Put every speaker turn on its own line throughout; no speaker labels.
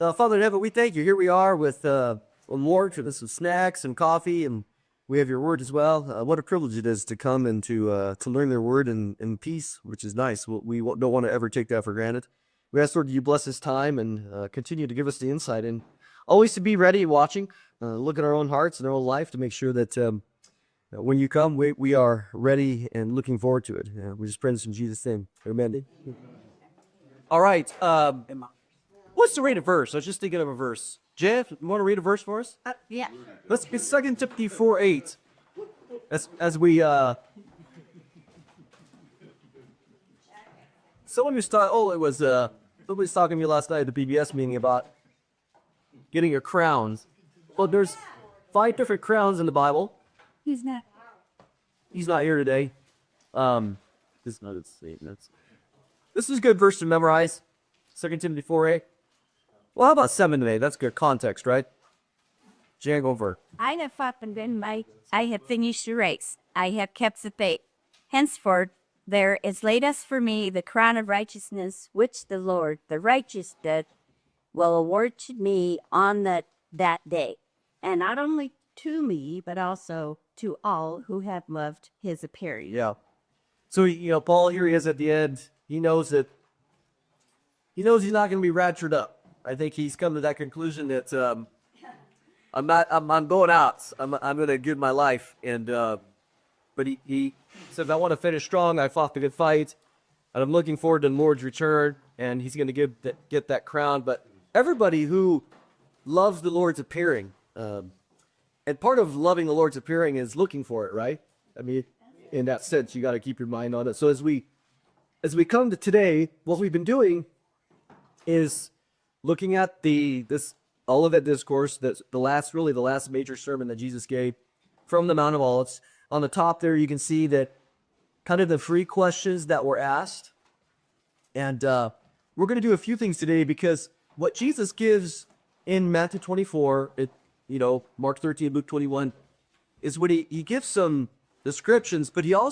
Father in heaven, we thank you. Here we are with Lord, with some snacks and coffee, and we have your word as well. What a privilege it is to come and to learn their word in peace, which is nice. Don't want to ever take that for granted. We ask, Lord, you bless this time and continue to give us the insight and always to be ready watching, look at our own hearts and our own life to make sure that when you come, we are ready and looking forward to it. We just pray this in Jesus' name. Amen. All right. What's the rated verse? I was just thinking of a verse. Jeff, you want to read a verse for us?
Yeah.
Let's get 2 Timothy 4:8. As we someone was somebody was talking to me last night at the BBS meeting about getting a crown. Well, there's 5 different crowns in the Bible.
He's not.
He's not here today. This is not his statements. This is a good verse to memorize. 2 Timothy 4:8. Well, how about 7 today? That's good context, right? Jan, go over.
I have fought and been I have finished the race. I have kept the faith. Henceforth, there is laid us for me the crown of righteousness, which the Lord, the righteous judge, will award to me on that day. And not only to me, but also to all who have loved his appearing.
Yeah. So, Paul, here he is at the end. He knows he's not going to be raptured up. I think he's come to that conclusion that I'm going out. I'm going to give my life. And but he says, I want to finish strong. I fought the good fight, and I'm looking forward to the Lord's return. And he's going to get that crown. But everybody who loves the Lord's appearing, and part of loving the Lord's appearing is looking for it, right? I mean, in that sense, you got to keep your mind on it. So as we come to today, what we've been doing is looking at this Olivet Discourse, that's the last major sermon that Jesus gave from the Mount of Olives. On the top there, you can see that kind of the 3 questions that were asked. And we're going to do a few things today because what Jesus gives in Matthew 24, Mark 13, Luke 21, is when he gives some descriptions, but he'll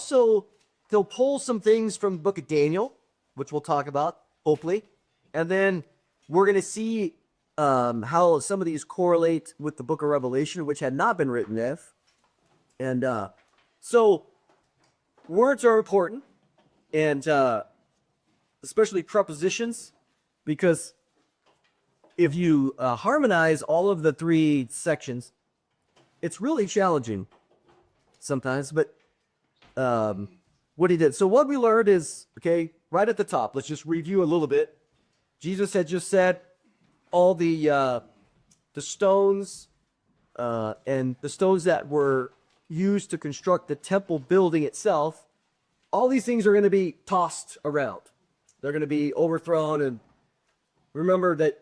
pull some things from the book of Daniel, which we'll talk about, hopefully. And then we're going to see how some of these correlate with the book of Revelation, which had not been written yet. And so words are important, and especially prepositions, because if you harmonize all of the 3 sections, it's really challenging sometimes. But what he did. So what we learned is, right at the top, let's just review a little bit. Jesus had just said all the stones and the stones that were used to construct the temple building itself, all these things are going to be tossed around. They're going to be overthrown. And remember that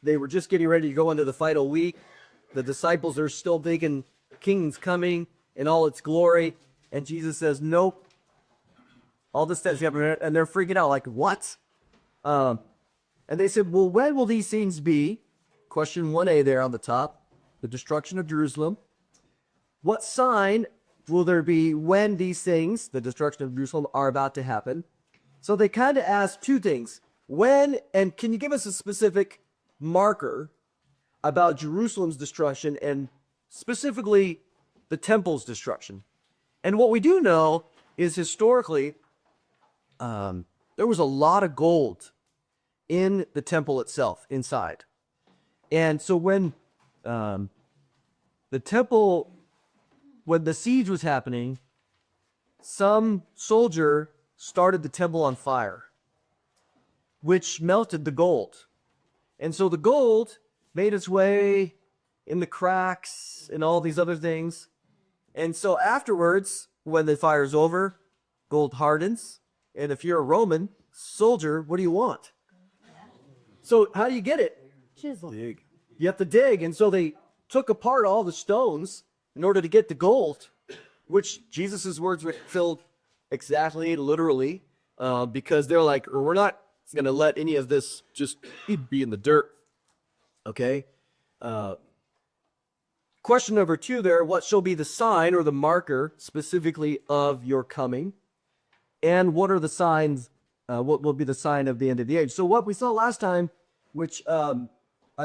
they were just getting ready to go into the final week. The disciples are still thinking king's coming in all its glory. And Jesus says, nope. All this stuff's happening. And they're freaking out like, what? And they said, well, when will these things be? Question 1a there on the top. The destruction of Jerusalem. What sign will there be when these things, the destruction of Jerusalem, are about to happen? So they kind of asked 2 things. When, and can you give us a specific marker about Jerusalem's destruction and specifically the temple's destruction? And what we do know is historically, there was a lot of gold in the temple itself, inside. And so when the siege was happening, some soldier started the temple on fire, which melted the gold. And so the gold made its way in the cracks and all these other things. And so afterwards, when the fire's over, gold hardens. And if you're a Roman soldier, what do you want? So how do you get it?
Chisel.
Dig. You have to dig. And so they took apart all the stones in order to get the gold, which Jesus' words were filled exactly, literally, because they're like, we're not going to let any of this just be in the dirt. Okay? Question number 2 there, what shall be the sign or the marker specifically of your coming? And what are the signs, what will be the sign of the end of the age? So what we saw last time, which I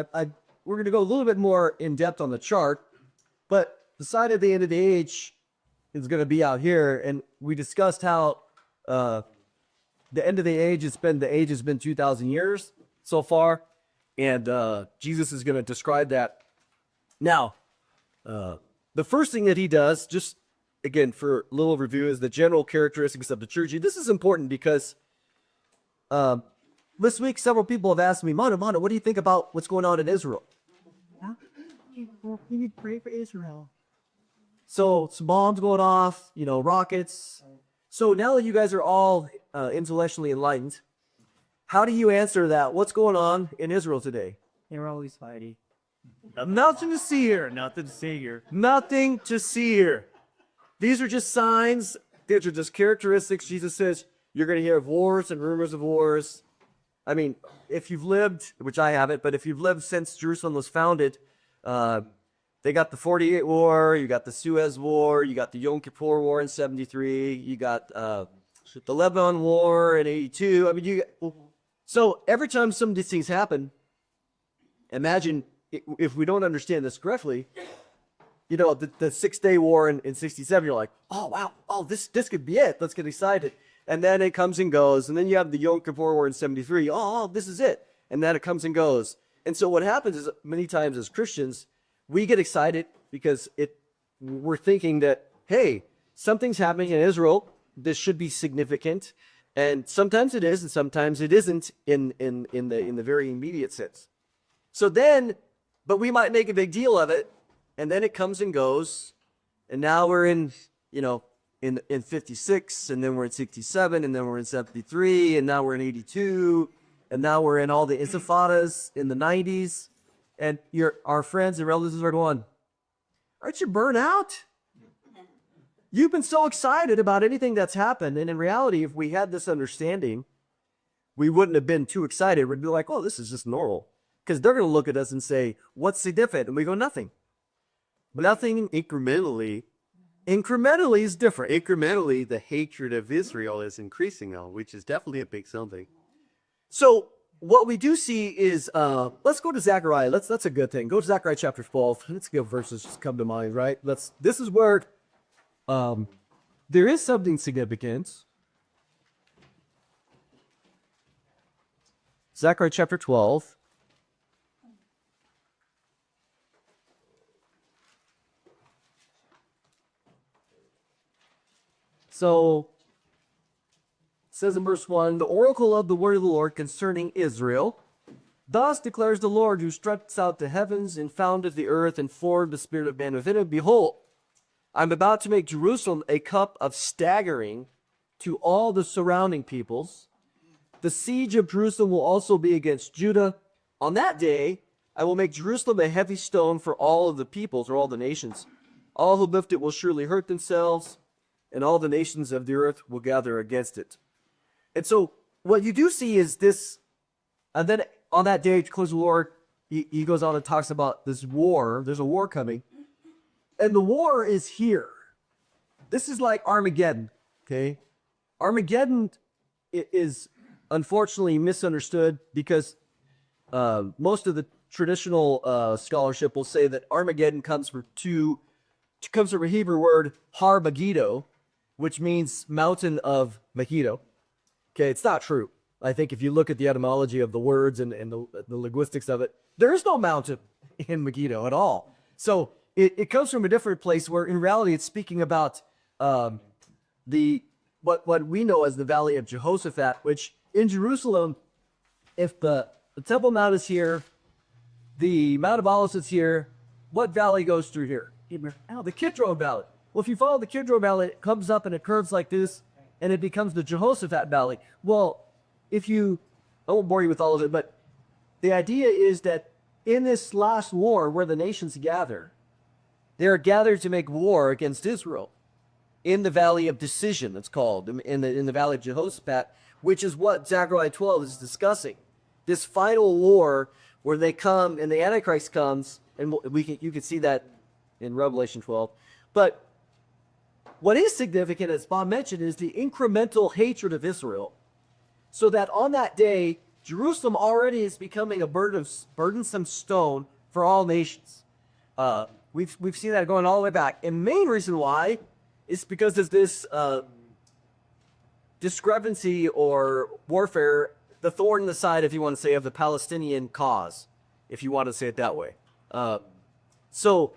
we're going to go a little bit more in depth on the chart, but the sign of the end of the age is going to be out here, and we discussed how the end of the age has been 2,000 years so far, and Jesus is going to describe that. Now, the first thing that he does, just again for a little review, is the general characteristics of the church. This is important because this week several people have asked me, Mondo, what do you think about what's going on in Israel? We need to pray for Israel. So some bombs going off, rockets. So now that you guys are all intellectually enlightened, how do you answer that? What's going on in Israel today?
They're always fighting.
Nothing to see here. Nothing to see here. Nothing to see here. These are just signs. These are just characteristics. Jesus says you're going to hear of wars and rumors of wars. I mean, if you've lived, which I haven't, but if you've lived since Jerusalem was founded, they got the 48 War, you got the Suez War, you got the Yom Kippur War in 73, you got the Lebanon War in 82. I mean, so every time some of these things happen, imagine if we don't understand this correctly, the 6-Day War in 67, you're like, oh, wow, oh, this could be it. Let's get excited. And then it comes and goes. And then you have the Yom Kippur War in 73. Oh, this is it. And then it comes and goes. And so what happens is many times as Christians, we get excited because we're thinking that, hey, something's happening in Israel. This should be significant. And sometimes it is, and sometimes it isn't in the very immediate sense. So then, but we might make a big deal of it, and then it comes and goes, and now we're in 56, and then we're in 67, and then we're in 73, and now we're in 82, and now we're in all the intifadas in the 90s, and our friends and relatives are going, aren't you burnt out? You've been so excited about anything that's happened, and in reality, if we had this understanding, we wouldn't have been too excited. We'd be like, oh, this is just normal. Because they're going to look at us and say, what's significant? And we go, nothing. Nothing incrementally. Incrementally is different.
Incrementally, the hatred of Israel is increasing now, which is definitely a big something.
So what we do see is, let's go to Zechariah. That's a good thing. Go to Zechariah chapter 12. Let's get verses just come to mind, right? This is where there is something significant. Zechariah chapter 12. So, it says in verse 1, the oracle of the word of the Lord concerning Israel. Thus declares the Lord, who stretched out the heavens and founded the earth and formed the spirit of man within it. Behold, I'm about to make Jerusalem a cup of staggering to all the surrounding peoples. The siege of Jerusalem will also be against Judah. On that day, I will make Jerusalem a heavy stone for all of the peoples, or all the nations. All who lift it will surely hurt themselves, and all the nations of the earth will gather against it. And so what you do see is this, and then on that day, declares the Lord, he goes on and talks about this war. There's a war coming. And the war is here. This is like Armageddon, okay? Armageddon is unfortunately misunderstood because most of the traditional scholarship will say that Armageddon comes from a Hebrew word, Har Megiddo, which means mountain of Megiddo. Okay, it's not true. I think if you look at the etymology of the words and the linguistics of it, there is no mountain in Megiddo at all. So it comes from a different place where in reality it's speaking about what we know as the Valley of Jehoshaphat, which in Jerusalem, if the Temple Mount is here, the Mount of Olives is here, what valley goes through here? The Kidron Valley. Well, if you follow the Kidron Valley, it comes up and it curves like this, and it becomes the Jehoshaphat Valley. Well, I won't bore you with all of it, but the idea is that in this last war where the nations gather, they are gathered to make war against Israel in the Valley of Decision, it's called, in the Valley of Jehoshaphat, which is what Zechariah 12 is discussing. This final war where they come and the Antichrist comes, and you can see that in Revelation 12. But what is significant, as Bob mentioned, is the incremental hatred of Israel. So that on that day, Jerusalem already is becoming a burdensome stone for all nations. We've seen that going all the way back. And main reason why is because of this discrepancy or warfare, the thorn in the side, if you want to say, of the Palestinian cause, if you want to say it that way. So,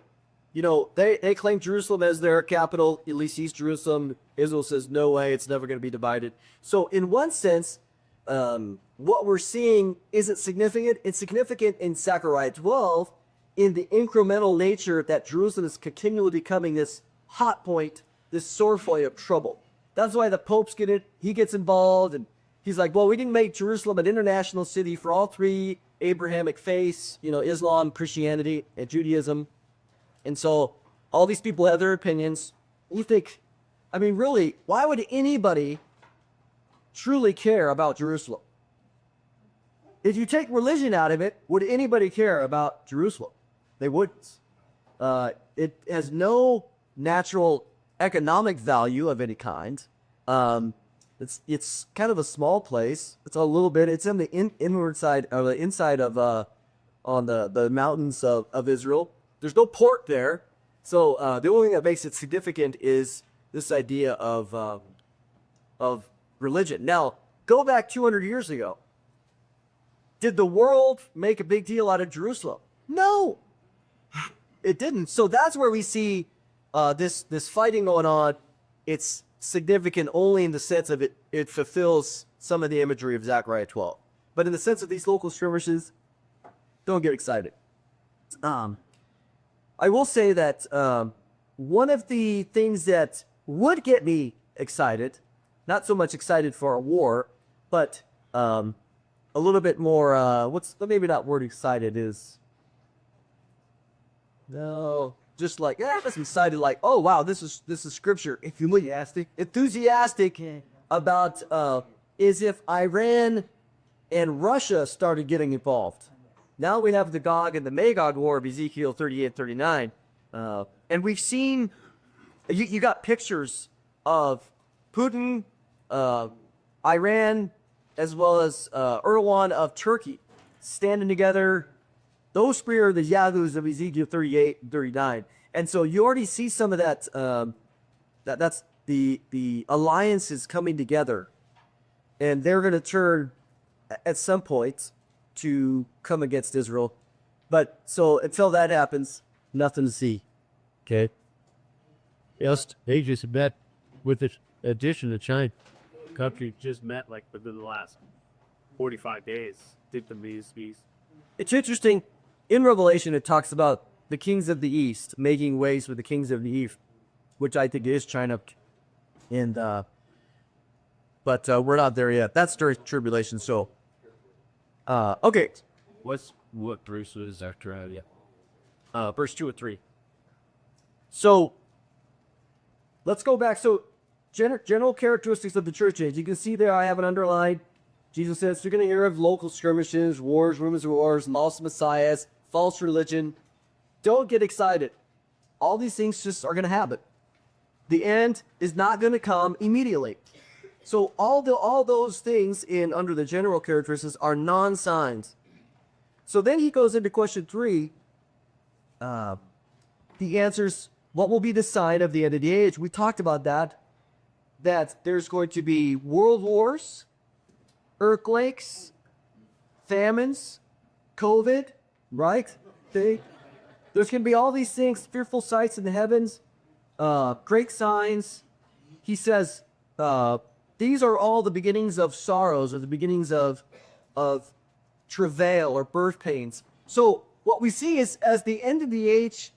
they claim Jerusalem as their capital, at least East Jerusalem. Israel says, no way, it's never going to be divided. So in one sense, what we're seeing isn't significant. It's significant in Zechariah 12, in the incremental nature that Jerusalem is continually becoming this hot point, this sore point of trouble. That's why the Pope's he gets involved, and he's like, well, we didn't make Jerusalem an international city for all three Abrahamic faiths, Islam, Christianity, and Judaism. And so all these people have their opinions. You think, really, why would anybody truly care about Jerusalem? If you take religion out of it, would anybody care about Jerusalem? They wouldn't. It has no natural economic value of any kind. It's kind of a small place. It's a little bit. It's in the inward side, or the inside of on the mountains of Israel. There's no port there, so the only thing that makes it significant is this idea of religion. Now, go back 200 years ago. Did the world make a big deal out of Jerusalem? No, it didn't. So that's where we see this fighting going on. It's significant only in the sense of it fulfills some of the imagery of Zechariah 12. But in the sense of these local skirmishes, don't get excited. I will say that one of the things that would get me excited, not so much excited for a war, but a little bit more, maybe not word excited is, no, just like, just excited, like, oh wow, this is scripture. Enthusiastic about is if Iran and Russia started getting involved. Now we have the Gog and the Magog war of Ezekiel 38, 39. And we've seen, you got pictures of Putin, Iran, as well as Erdogan of Turkey standing together. Those three are the Yahuds of Ezekiel 38 and 39. And so you already see some of that, that's the alliances coming together. And they're going to turn at some point to come against Israel. But so until that happens, nothing to see. Okay.
Yes, they just met with the addition of China. Country just met like within the last 45 days. Did the peace.
It's interesting. In Revelation, it talks about the kings of the east making ways with the kings of the east, which I think is China. And but we're not there yet. That's during tribulation. So, okay.
What Bruce was after?
Verse 2 or 3. So, let's go back. So, general characteristics of the church age. You can see there I have an underline. Jesus says, you're going to hear of local skirmishes, wars, rumors of wars, false messiahs, false religion. Don't get excited. All these things just are going to happen. The end is not going to come immediately. So all those things under the general characteristics are non-signs. So then he goes into question 3. He answers, what will be the sign of the end of the age? We talked about that there's going to be world wars, earthquakes, famines, COVID, right? There's going to be all these things, fearful sights in the heavens, great signs. He says, these are all the beginnings of sorrows, or the beginnings of travail or birth pains. So what we see is as the end of the age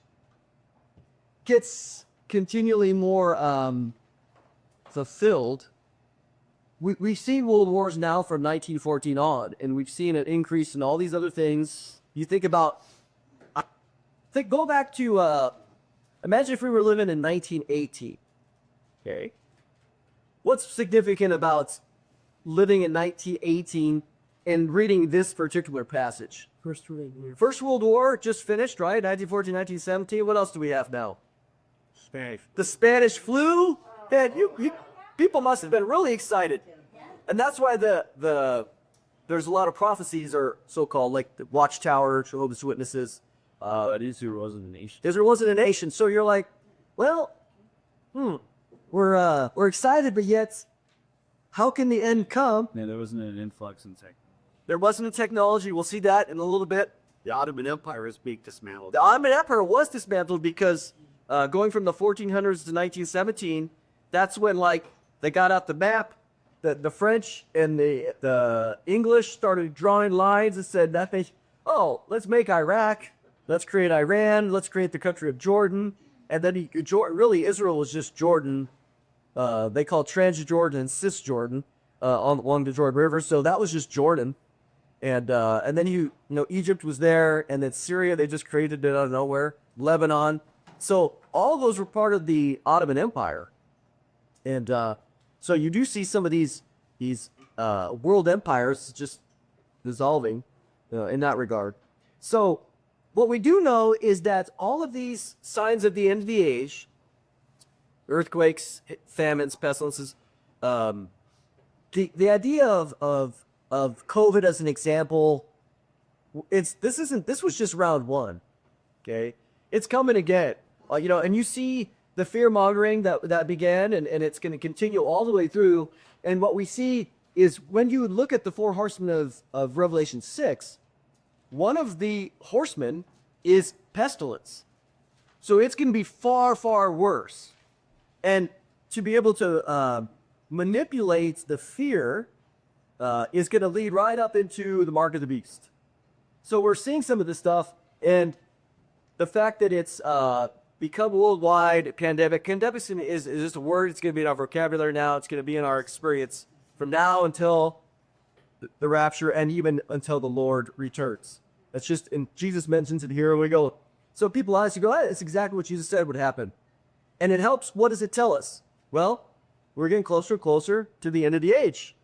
gets continually more fulfilled, we've seen world wars now from 1914 on, and we've seen an increase in all these other things. You think about, go back to, imagine if we were living in 1918, okay? What's significant about living in 1918 and reading this particular passage? First World War just finished, right? 1914, 1917. What else do we have now?
Spanish.
The Spanish flu? Man, people must have been really excited. And that's why the there's a lot of prophecies or so-called like the Watchtower, Jehovah's Witnesses.
Israel wasn't a nation.
Israel wasn't a nation, so you're like, well, we're excited, but yet, how can the end come?
Yeah, there wasn't an influx in tech.
There wasn't a technology. We'll see that in a little bit.
The Ottoman Empire is being dismantled.
The Ottoman Empire was dismantled because going from the 1400s to 1917, that's when like they got out the map. The French and the English started drawing lines and said that let's make Iraq, let's create Iran, let's create the country of Jordan, and then really Israel was just Jordan. They call Transjordan and Cisjordan along the Jordan River, so that was just Jordan. And then you know Egypt was there, and then Syria they just created it out of nowhere. Lebanon, so all those were part of the Ottoman Empire, and so you do see some of these world empires just dissolving in that regard. So what we do know is that all of these signs of the end of the age, earthquakes, famines, pestilences, the idea of COVID as an example, this was just round one, okay? It's coming again, and you see the fear mongering that began, and it's going to continue all the way through. And what we see is when you look at the four horsemen of Revelation 6, one of the horsemen is pestilence. So it's going to be far, far worse. And to be able to manipulate the fear is going to lead right up into the mark of the beast. So we're seeing some of this stuff, and the fact that it's become worldwide pandemic is just a word. It's going to be in our vocabulary now. It's going to be in our experience from now until the rapture and even until the Lord returns. That's just, and Jesus mentions it here. We go. So people honestly go, that's exactly what Jesus said would happen. And it helps. What does it tell us? Well, we're getting closer and closer to the end of the age.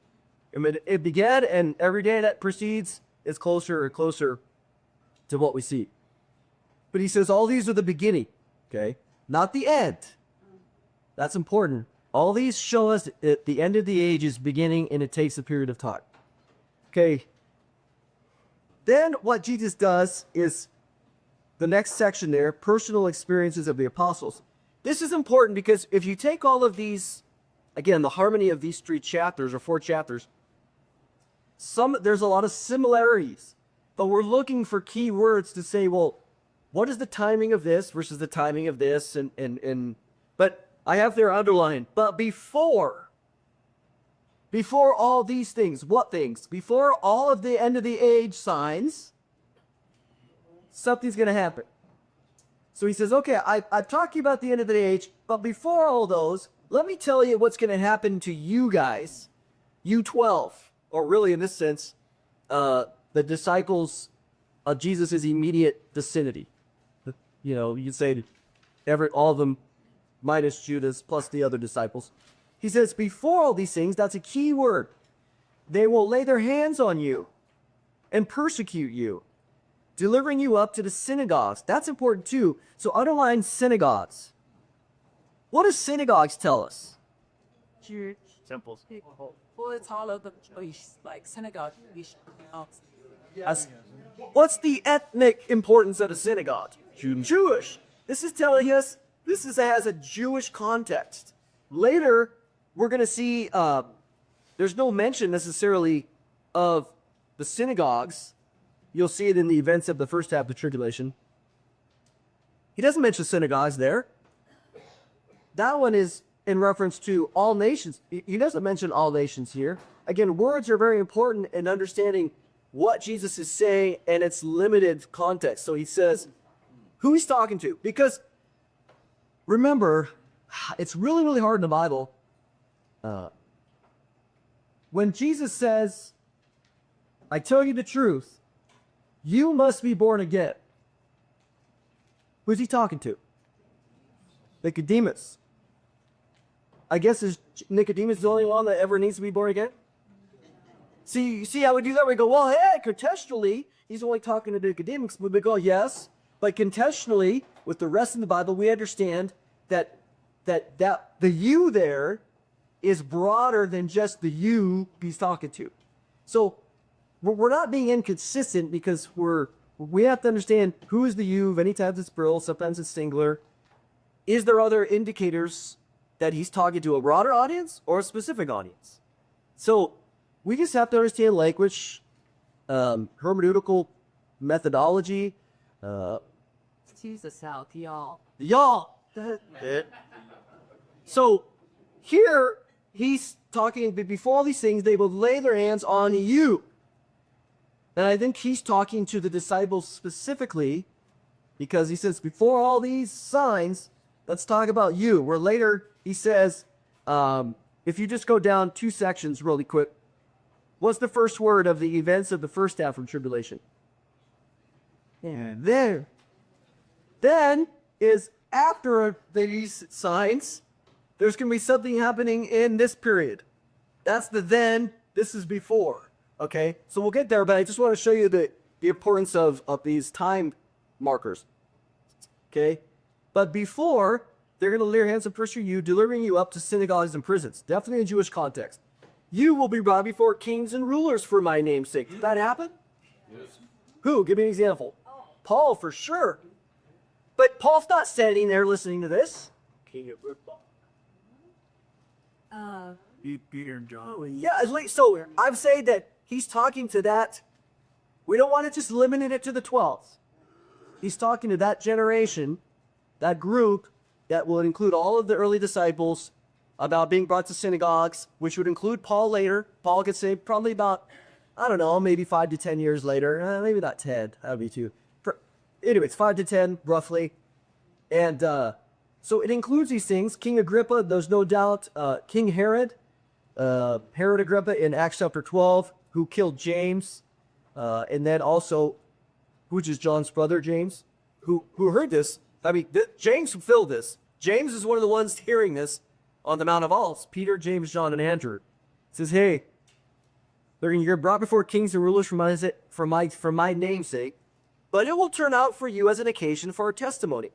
I mean, it began, and every day that precedes is closer and closer to what we see. But he says all these are the beginning, okay? Not the end. That's important. All these show us that the end of the age is beginning, and it takes a period of time. Okay. Then what Jesus does is the next section there, personal experiences of the apostles. This is important because if you take all of these, again, the harmony of these 3 chapters or 4 chapters, there's a lot of similarities, but we're looking for key words to say, well, what is the timing of this versus the timing of this? But I have there underlined, but before all these things, what things? Before all of the end of the age signs, something's going to happen. So he says, okay, I'm talking about the end of the age, but before all those, let me tell you what's going to happen to you guys, you 12, or really in this sense, the disciples of Jesus' immediate vicinity. You know, you'd say all of them minus Judas plus the other disciples. He says, before all these things, that's a key word. They will lay their hands on you and persecute you, delivering you up to the synagogues. That's important too. So underline synagogues. What does synagogues tell us?
Church.
Temples.
Well, it's all of the place, like synagogue.
What's the ethnic importance of a synagogue? Jewish. This is telling us has a Jewish context. Later, we're going to see there's no mention necessarily of the synagogues. You'll see it in the events of the first half of the tribulation. He doesn't mention synagogues there. That one is in reference to all nations. He doesn't mention all nations here. Again, words are very important in understanding what Jesus is saying and its limited context. So he says who he's talking to. Because remember, it's really, really hard in the Bible. When Jesus says, I tell you the truth, you must be born again. Who's he talking to? Nicodemus. I guess is Nicodemus the only one that ever needs to be born again? See, you see how we do that? We go, well, hey, contextually, he's only talking to Nicodemus. But we go, yes. But contextually, with the rest of the Bible, we understand that the you there is broader than just the you he's talking to. So we're not being inconsistent because we have to understand who is the you. Many times it's plural, sometimes it's singular. Is there other indicators that he's talking to a broader audience or a specific audience? So we just have to understand language, hermeneutical methodology.
Tease us out, y'all.
Y'all. So here he's talking before all these things, they will lay their hands on you. And I think he's talking to the disciples specifically because he says, before all these signs, let's talk about you. Where later he says, if you just go down 2 sections really quick, what's the first word of the events of the first half of tribulation? And there. Then is after these signs, there's going to be something happening in this period. That's the then, this is before. Okay, so we'll get there, but I just want to show you the importance of these time markers. Okay, but before, they're going to lay their hands on pressure you, delivering you up to synagogues and prisons. Definitely in Jewish context. You will be brought before kings and rulers for my name's sake. Did that happen? Yes. Who? Give me an example. Paul, for sure. But Paul's not standing there listening to this. King Agrippa. Peter and John. Yeah, so I'm saying that he's talking to that. We don't want to just limit it to the 12th. He's talking to that generation, that group that will include all of the early disciples about being brought to synagogues, which would include Paul later. Paul gets saved probably about, I don't know, maybe 5 to 10 years later. Maybe not 10. That would be too. Anyways, 5 to 10, roughly. And so it includes these things. King Agrippa, there's no doubt. King Herod, Herod Agrippa in Acts chapter 12, who killed James. And then also, which is John's brother, James, who heard this. I mean, James fulfilled this. James is one of the ones hearing this on the Mount of Olives. Peter, James, John, and Andrew. He says, hey, you're brought before kings and rulers for my name's sake, but it will turn out for you as an occasion for a testimony.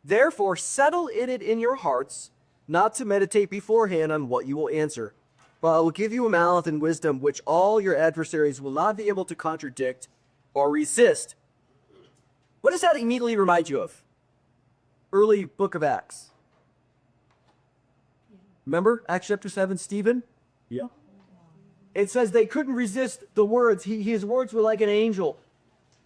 Therefore, settle it in your hearts, not to meditate beforehand on what you will answer. But I will give you a mouth and wisdom which all your adversaries will not be able to contradict or resist. What does that immediately remind you of? Early book of Acts. Remember Acts chapter 7, Stephen? Yeah. It says they couldn't resist the words. His words were like an angel.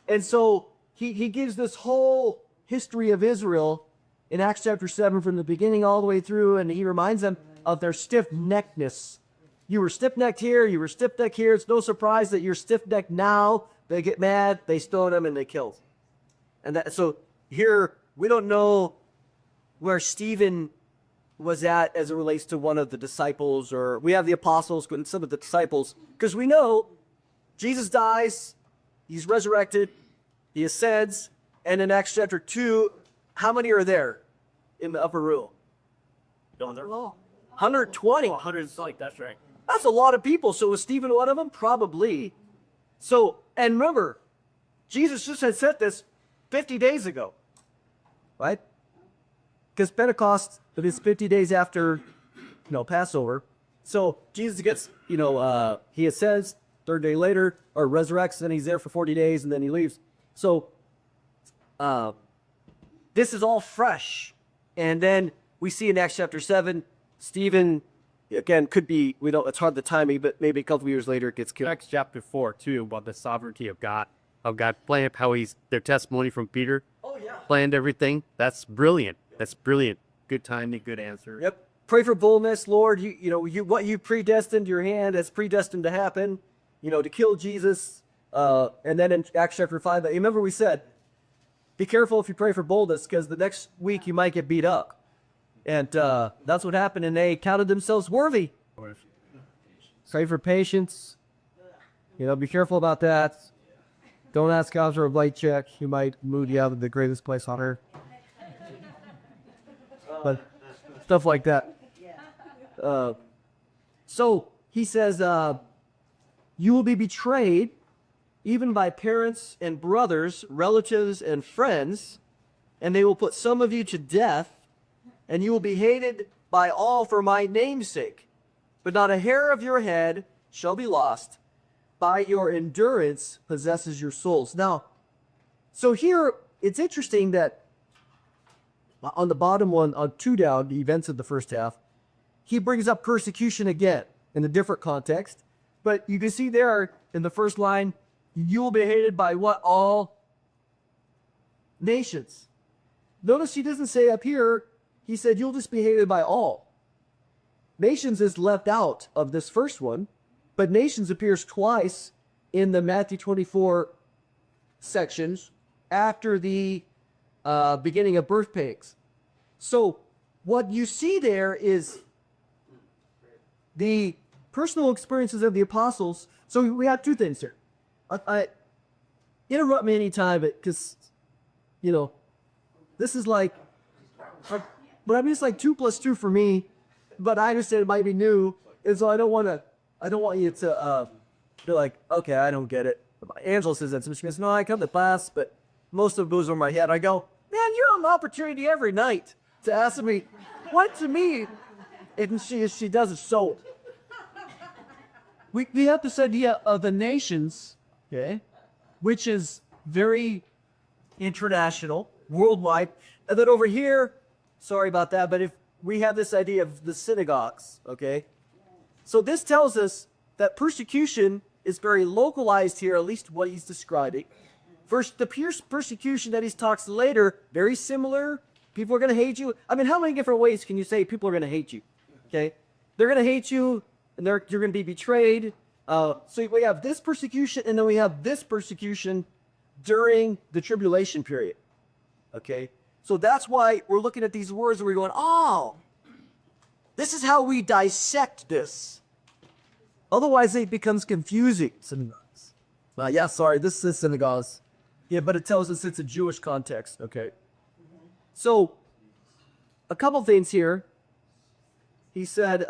And so he gives this whole history of Israel in Acts chapter 7 from the beginning all the way through, and he reminds them of their stiff-neckedness. You were stiff-necked here, you were stiff-necked here. It's no surprise that you're stiff-necked now. They get mad, they stone him, and they kill him. And so here, we don't know where Stephen was at as it relates to one of the disciples, or we have the apostles and some of the disciples, because we know Jesus dies, he's resurrected, he ascends, and in Acts chapter 2, how many are there in the upper room? 120.
100, like that's right.
That's a lot of people. So was Stephen one of them? Probably. So, and remember, Jesus just had said this 50 days ago, right? Because Pentecost is 50 days after, Passover. So Jesus gets, he ascends, 3rd day later, or resurrects, and he's there for 40 days, and then he leaves. So, this is all fresh. And then we see in Acts chapter 7, Stephen, again, could be, it's hard the timing, but maybe a couple of years later it gets killed.
Acts chapter 4, too, about the sovereignty of God planned how their testimony from Peter.
Oh, yeah.
Planned everything. That's brilliant. That's brilliant. Good timing, good answer.
Yep. Pray for boldness, Lord. What you predestined, your hand has predestined to happen, to kill Jesus. And then in Acts chapter 5, remember we said, be careful if you pray for boldness, because the next week you might get beat up. And that's what happened, and they counted themselves worthy. Pray for patience. Be careful about that. Don't ask God for a blight check. He might move you out of the greatest place on earth. But stuff like that. So he says, you will be betrayed even by parents and brothers, relatives and friends, and they will put some of you to death, and you will be hated by all for my name's sake. But not a hair of your head shall be lost. by your endurance possesses your souls. Now, so here it's interesting that on the bottom one, on 2 down, the events of the first half, he brings up persecution again in a different context. But you can see there in the first line, you will be hated by what? All nations. Notice he doesn't say up here, he said you'll just be hated by all. Nations is left out of this first one, but nations appears twice in the Matthew 24 sections after the beginning of birth pangs. So what you see there is the personal experiences of the apostles. So we have 2 things here. I interrupt me anytime, because, you know, this is like, but I mean, it's like 2 plus 2 for me, but I understand it might be new, and so I don't want you to be like, okay, I don't get it. Angela says that, so she goes, no, I come to class, but most of it goes over my head. I go, man, you have an opportunity every night to ask me what to me, and she does it so. We have this idea of the nations, okay, which is very international, worldwide, and then over here, sorry about that, but if we have this idea of the synagogues, okay, so this tells us that persecution is very localized here, at least what he's describing. First, the persecution that he talks later, very similar. People are going to hate you. I mean, how many different ways can you say people are going to hate you? Okay, they're going to hate you, and you're going to be betrayed. So we have this persecution, and then we have this persecution during the tribulation period. Okay, so that's why we're looking at these words and we're going, oh, this is how we dissect this. Otherwise, it becomes confusing. Synagogues. Yeah, sorry, this is synagogues. Yeah, but it tells us it's a Jewish context. Okay. So, a couple things here. He said,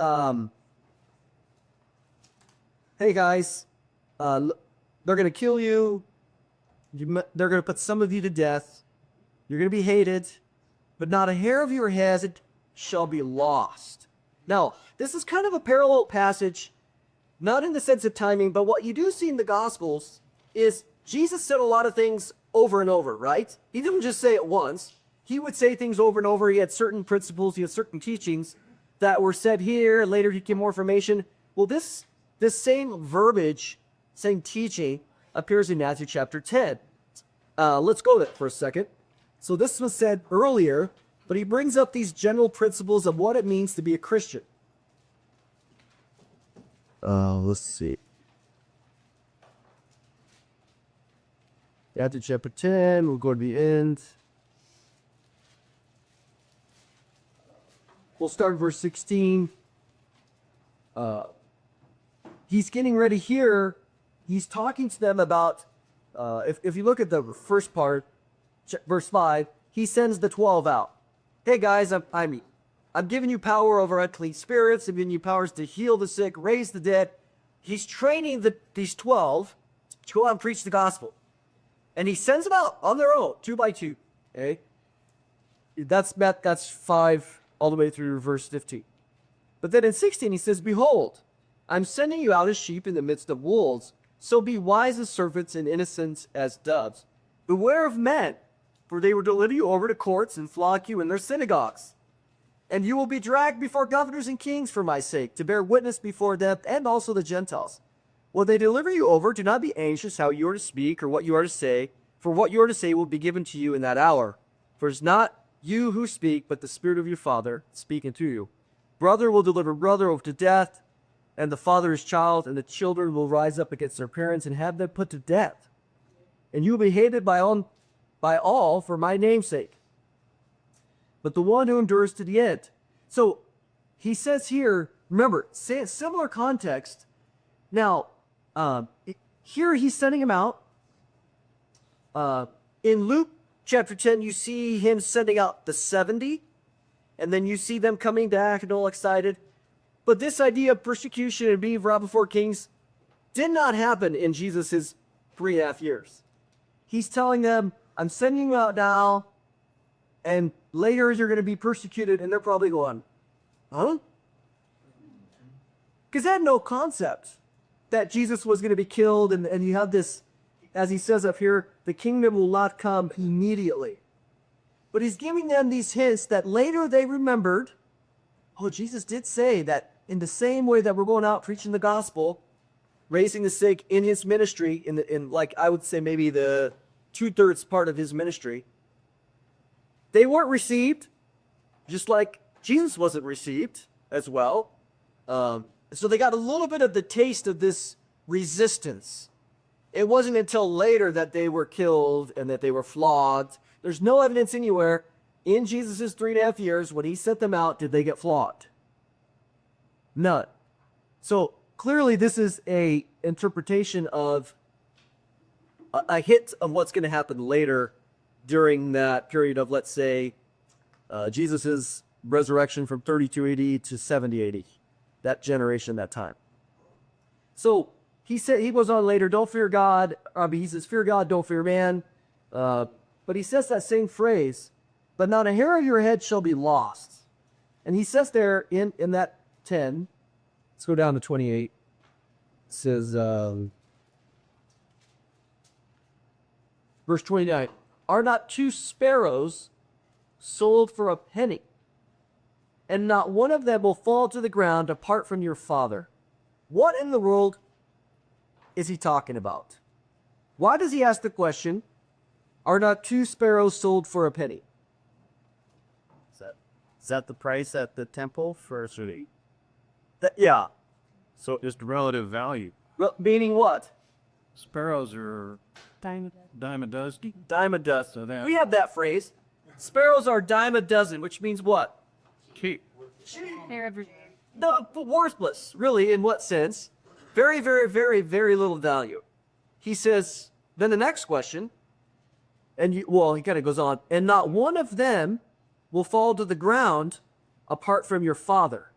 hey guys, they're going to kill you. They're going to put some of you to death. You're going to be hated, but not a hair of your head shall be lost. Now, this is kind of a parallel passage, not in the sense of timing, but what you do see in the Gospels is Jesus said a lot of things over and over, right? He didn't just say it once. He would say things over and over. He had certain principles, he had certain teachings that were said here. Later, he gave more information. Well, this same verbiage, same teaching, appears in Matthew chapter 10. Let's go there for a second. So this was said earlier, but he brings up these general principles of what it means to be a Christian. Let's see. Matthew chapter 10, we'll go to the end. We'll start in verse 16. He's getting ready here. He's talking to them about, if you look at the first part, verse 5, he sends the 12 out. Hey guys, I'm giving you power over unclean spirits. I'm giving you powers to heal the sick, raise the dead. He's training these 12 to go out and preach the gospel. And he sends them out on their own, 2 by 2. Okay? That's 5 all the way through verse 15. But then in 16 he says, behold, I'm sending you out as sheep in the midst of wolves. So be wise as serpents and innocent as doves. Beware of men, for they will deliver you over to courts and flog you in their synagogues. And you will be dragged before governors and kings for my sake, to bear witness before them and also the Gentiles. When they deliver you over, do not be anxious how you are to speak or what you are to say, for what you are to say will be given to you in that hour. For it's not you who speak, but the Spirit of your Father speaking through you. Brother will deliver brother over to death, and the father his child, and the children will rise up against their parents and have them put to death. And you will be hated by all for my name's sake. But the one who endures to the end. So he says here, remember, similar context. Now, here he's sending him out. In Luke chapter 10, you see him sending out the 70. And then you see them coming back and all excited. But this idea of persecution and being brought before kings did not happen in Jesus' 3.5 years. He's telling them, I'm sending you out now, and later you're going to be persecuted, and they're probably going, huh? Because they had no concept that Jesus was going to be killed, and you have this, as he says up here, the kingdom will not come immediately. But he's giving them these hints that later they remembered, oh, Jesus did say that in the same way that we're going out preaching the gospel, raising the sick in his ministry, in like I would say maybe the 2/3 part of his ministry, they weren't received, just like Jesus wasn't received as well. So they got a little bit of the taste of this resistance. It wasn't until later that they were killed and that they were flogged. There's no evidence anywhere in Jesus' 3.5 years when he sent them out did they get flogged. None. So clearly this is a interpretation of a hint of what's going to happen later during that period of, let's say, Jesus' resurrection from 32 AD to 70 AD. That generation, that time. So he said, he goes on later, don't fear God. He says, fear God, don't fear man. But he says that same phrase, but not a hair of your head shall be lost. And he says there in that 10, let's go down to 28. It says, verse 29, are not 2 sparrows sold for a penny? And not one of them will fall to the ground apart from your Father. What in the world is he talking about? Why does he ask the question, are not 2 sparrows sold for a penny?
Is that the price at the temple for
City.
Yeah.
So just relative value.
Meaning what?
Sparrows are dime a dozen.
Dime a dozen.
So that
We have that phrase. Sparrows are dime a dozen, which means what?
cheap.
No, but worthless, really, in what sense? Very, very, very, very little value. He says, then the next question, he kind of goes on, and not one of them will fall to the ground apart from your Father.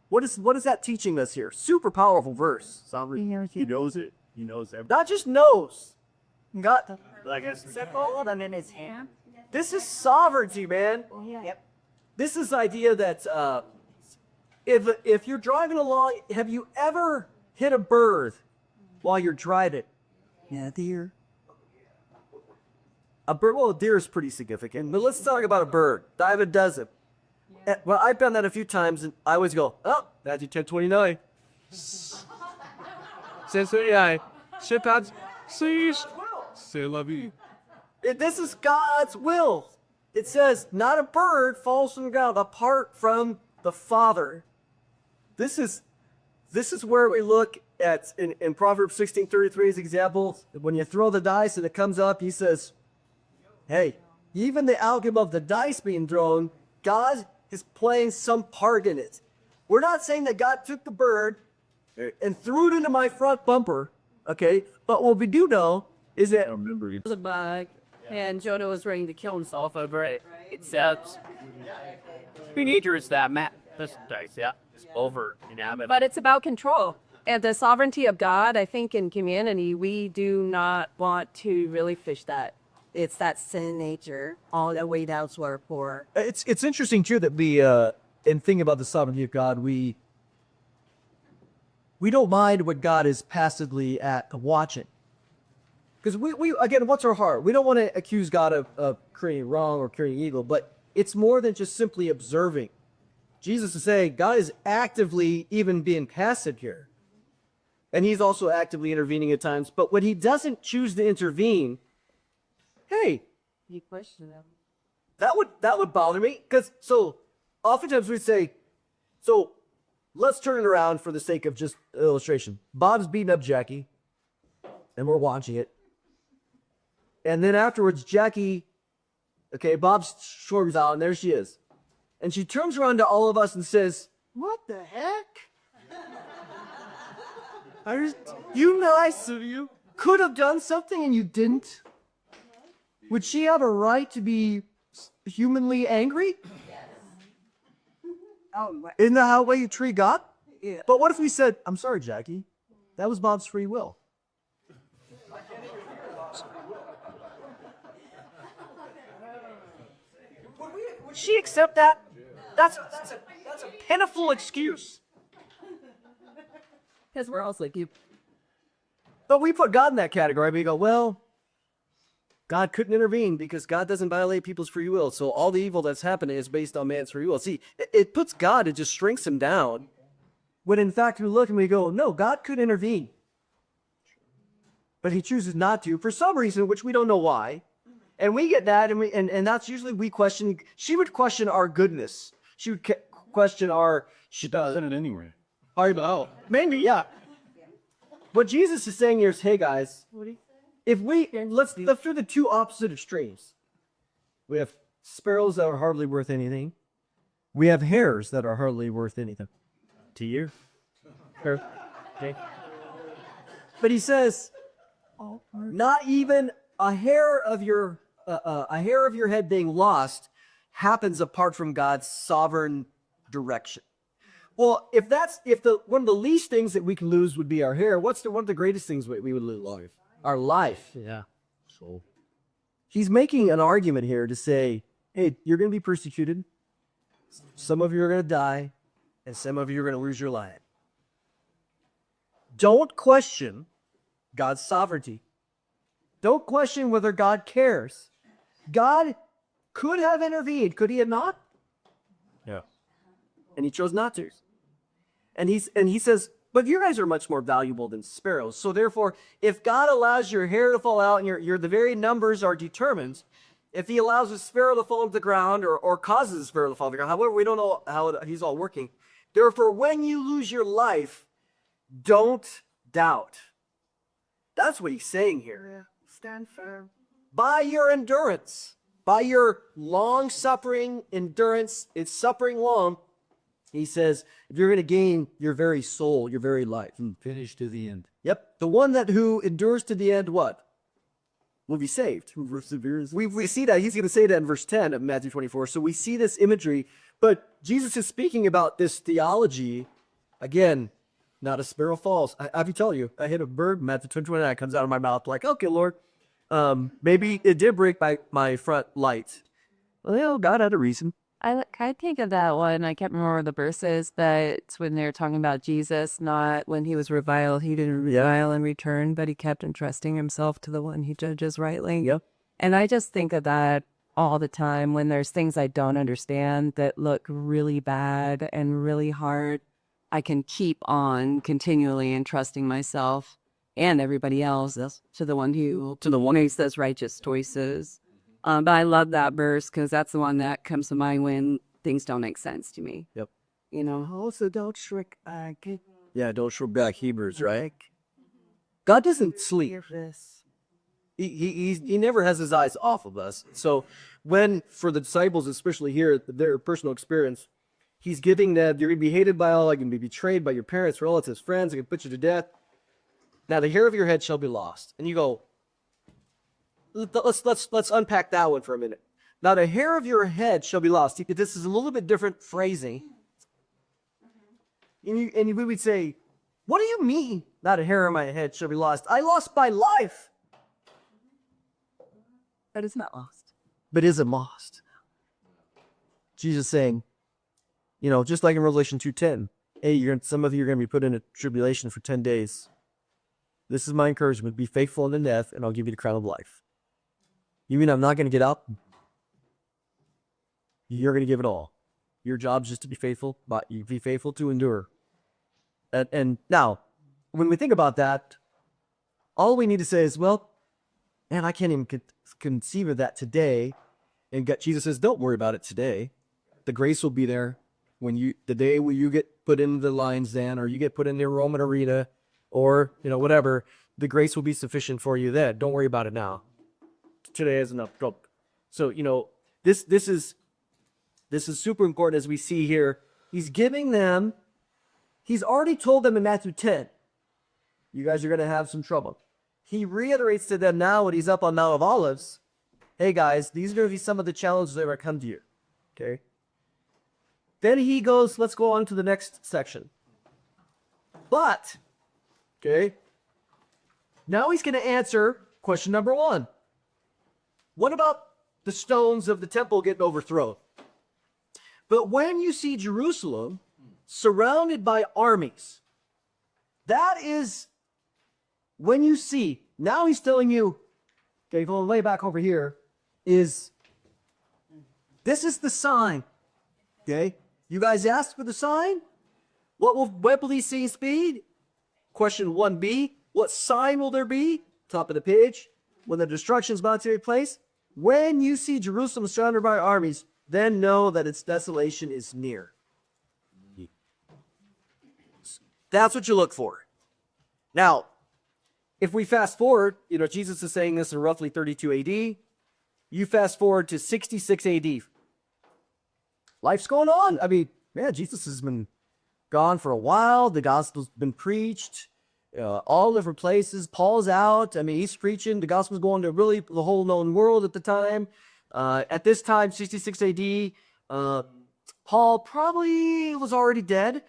What is that teaching us here? Super powerful verse.
Sovereign. He knows it. He knows everything.
Not just knows. God,
I guess
Hold them in his hand.
this is sovereignty, man.
Yep.
This is the idea that if you're driving along, have you ever hit a bird while you're driving? Yeah, deer. A bird, well, a deer is pretty significant, but let's talk about a bird. Dime a dozen. Well, I've done that a few times, and I always go, oh, that's 1029. 1029. Ship out. Cease. C'est la vie. This is God's will. It says, not a bird falls from the ground apart from the Father. This is where we look at in Proverbs 16:33's example. When you throw the dice and it comes up, he says, hey, even the outcome of the dice being thrown, God is playing some part in it. We're not saying that God took the bird and threw it into my front bumper, okay? But what we do know is that
It was a bug, and Jonah was ready to kill himself over it. It says, teenagers that Matt, this dice, yeah, it's over.
But it's about control and the sovereignty of God. I think in community, we do not want to really fish that. It's that sin nature all the way down to our core.
it's interesting too that we in thinking about the sovereignty of God, we don't mind what God is passively at watching. Because we again, what's our heart? We don't want to accuse God of creating wrong or creating evil, but it's more than just simply observing. Jesus is saying God is actively even being passive here. And he's also actively intervening at times. But when he doesn't choose to intervene, hey,
You question them.
that would bother me. Because so oftentimes we'd say, so let's turn it around for the sake of just illustration. Bob's beating up Jackie, and we're watching it. And then afterwards, Jackie, okay, Bob storms out, and there she is. And she turns around to all of us and says, what the heck? You nice of you. Could have done something and you didn't? Would she have a right to be humanly angry? Isn't that how way you treat God?
Yeah.
But what if we said, I'm sorry, Jackie, that was Bob's free will. Would she accept that? That's a pitiful excuse.
Because we're all like you.
But we put God in that category. We go, well, God couldn't intervene because God doesn't violate people's free will. So all the evil that's happening is based on man's free will. See, it puts God, it just shrinks him down. When in fact we look and we go, no, God could intervene. But he chooses not to for some reason, which we don't know why. And we get that, and that's usually we question. She would question our goodness. She would question our.
She does it anyway.
Maybe, yeah. What Jesus is saying here is, hey guys, if let's do the two opposite extremes. We have sparrows that are hardly worth anything. We have hares that are hardly worth anything. To you. Okay. But he says, not even a hair of your head being lost happens apart from God's sovereign direction. Well, if one of the least things that we can lose would be our hair, what's one of the greatest things we would lose? Life. Our life.
Yeah. So
He's making an argument here to say, hey, you're going to be persecuted. Some of you are going to die, and some of you are going to lose your life. Don't question God's sovereignty. Don't question whether God cares. God could have intervened. Could he have not?
yeah.
And he chose not to. And he says, but you guys are much more valuable than sparrows. So therefore, if God allows your hair to fall out and your the very numbers are determined, if he allows a sparrow to fall to the ground or causes a sparrow to fall to the ground, however, we don't know how he's all working. Therefore, when you lose your life, don't doubt. That's what he's saying here.
Stand firm.
By your endurance, by your long-suffering endurance, it's suffering long, he says, if you're going to gain your very soul, your very life.
Finish to the end.
Yep. The one who endures to the end, what? Will be saved. Who perseveres. We see that. He's going to say that in verse 10 of Matthew 24. So we see this imagery. But Jesus is speaking about this theology. Again, not a sparrow falls. I have to tell you, I hit a bird, Matthew 29 comes out of my mouth like, okay, Lord, maybe it did break my front light. Well, God had a reason.
I think of that one. I can't remember the verses, but it's when they're talking about Jesus, not when he was reviled. He didn't revile in return, but he kept entrusting himself to the one he judges rightly.
Yep.
And I just think of that all the time when there's things I don't understand that look really bad and really hard. I can keep on continually entrusting myself and everybody else to the one who makes those righteous choices. But I love that verse because that's the one that comes to mind when things don't make sense to me.
Yep.
You know,
Also, don't shrink back.
Yeah, don't shrink back, Hebrews, right? God doesn't sleep.
Hear this.
He never has his eyes off of us. So when, for the disciples, especially here, their personal experience, he's giving them, you're going to be hated by all, you're going to be betrayed by your parents, relatives, friends, they're going to put you to death. Now the hair of your head shall be lost. And you go, let's unpack that one for a minute. Now the hair of your head shall be lost. This is a little bit different phrasing. And we would say, what do you mean not a hair of my head shall be lost? I lost my life.
but it's not lost.
But is it lost? Jesus saying, just like in Revelation 2:10, hey, some of you are going to be put in a tribulation for 10 days. This is my encouragement. Be faithful unto death, and I'll give you the crown of life. You mean I'm not going to get out? You're going to give it all. Your job's just to be faithful, but you be faithful to endure. And now, when we think about that, all we need to say is, well, man, I can't even conceive of that today. And Jesus says, don't worry about it today. The grace will be there the day when you get put in the lion's den, or you get put in the Roman arena, or whatever. The grace will be sufficient for you then. Don't worry about it now. Today is enough. So this is super important, as we see here. He's already told them in Matthew 10, you guys are going to have some trouble. He reiterates to them now when he's up on Mount of Olives, hey guys, these are going to be some of the challenges that are going to come to you. Okay. Then he goes, let's go on to the next section. But, okay, now he's going to answer question number 1. What about the stones of the temple getting overthrown? But when you see Jerusalem surrounded by armies, That is when you see, now he's telling you, okay, going way back over here, this is the sign. Okay? You guys asked for the sign? What will these seas be? Question 1b, what sign will there be? Top of the page. When the destruction is about to take place. When you see Jerusalem surrounded by armies, then know that its desolation is near. That's what you look for. Now, if we fast forward, Jesus is saying this in roughly 32 AD. You fast forward to 66 AD. Life's going on. I mean, man, Jesus has been gone for a while. The gospel's been preached. All different places. Paul's out. I mean, he's preaching. The gospel's going to really the whole known world at the time. At this time, 66 AD, Paul probably was already dead.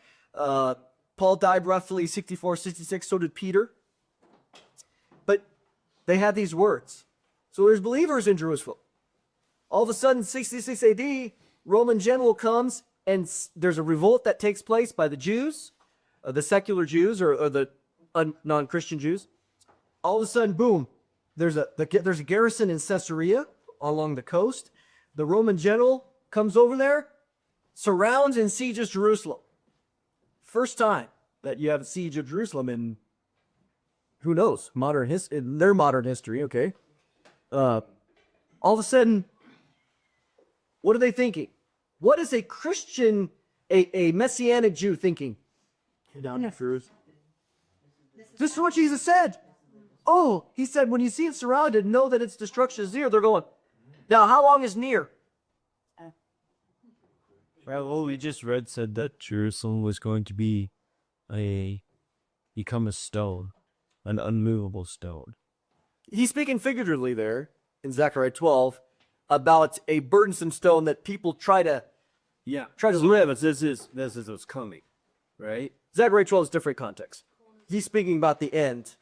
Paul died roughly 64, 66. So did Peter. But they had these words. So there's believers in Jerusalem. All of a sudden, 66 AD, Roman general comes and there's a revolt that takes place by the Jews, the secular Jews or the non-Christian Jews. All of a sudden, boom, there's a garrison in Caesarea along the coast. The Roman general comes over there, surrounds and sieges Jerusalem. First time that you have a siege of Jerusalem in, who knows, in their modern history, okay? All of a sudden, what are they thinking? What is a Christian, a Messianic Jew thinking? Down to Jerusalem. This is what Jesus said. Oh, he said, when you see it surrounded, know that its destruction is near. They're going, now how long is near?
Well, we just said that Jerusalem was going to become a stone, an unmovable stone.
He's speaking figuratively there in Zechariah 12 about a burdensome stone that people try to live as this is what's coming, right? Zechariah 12 is different context. He's speaking about the end.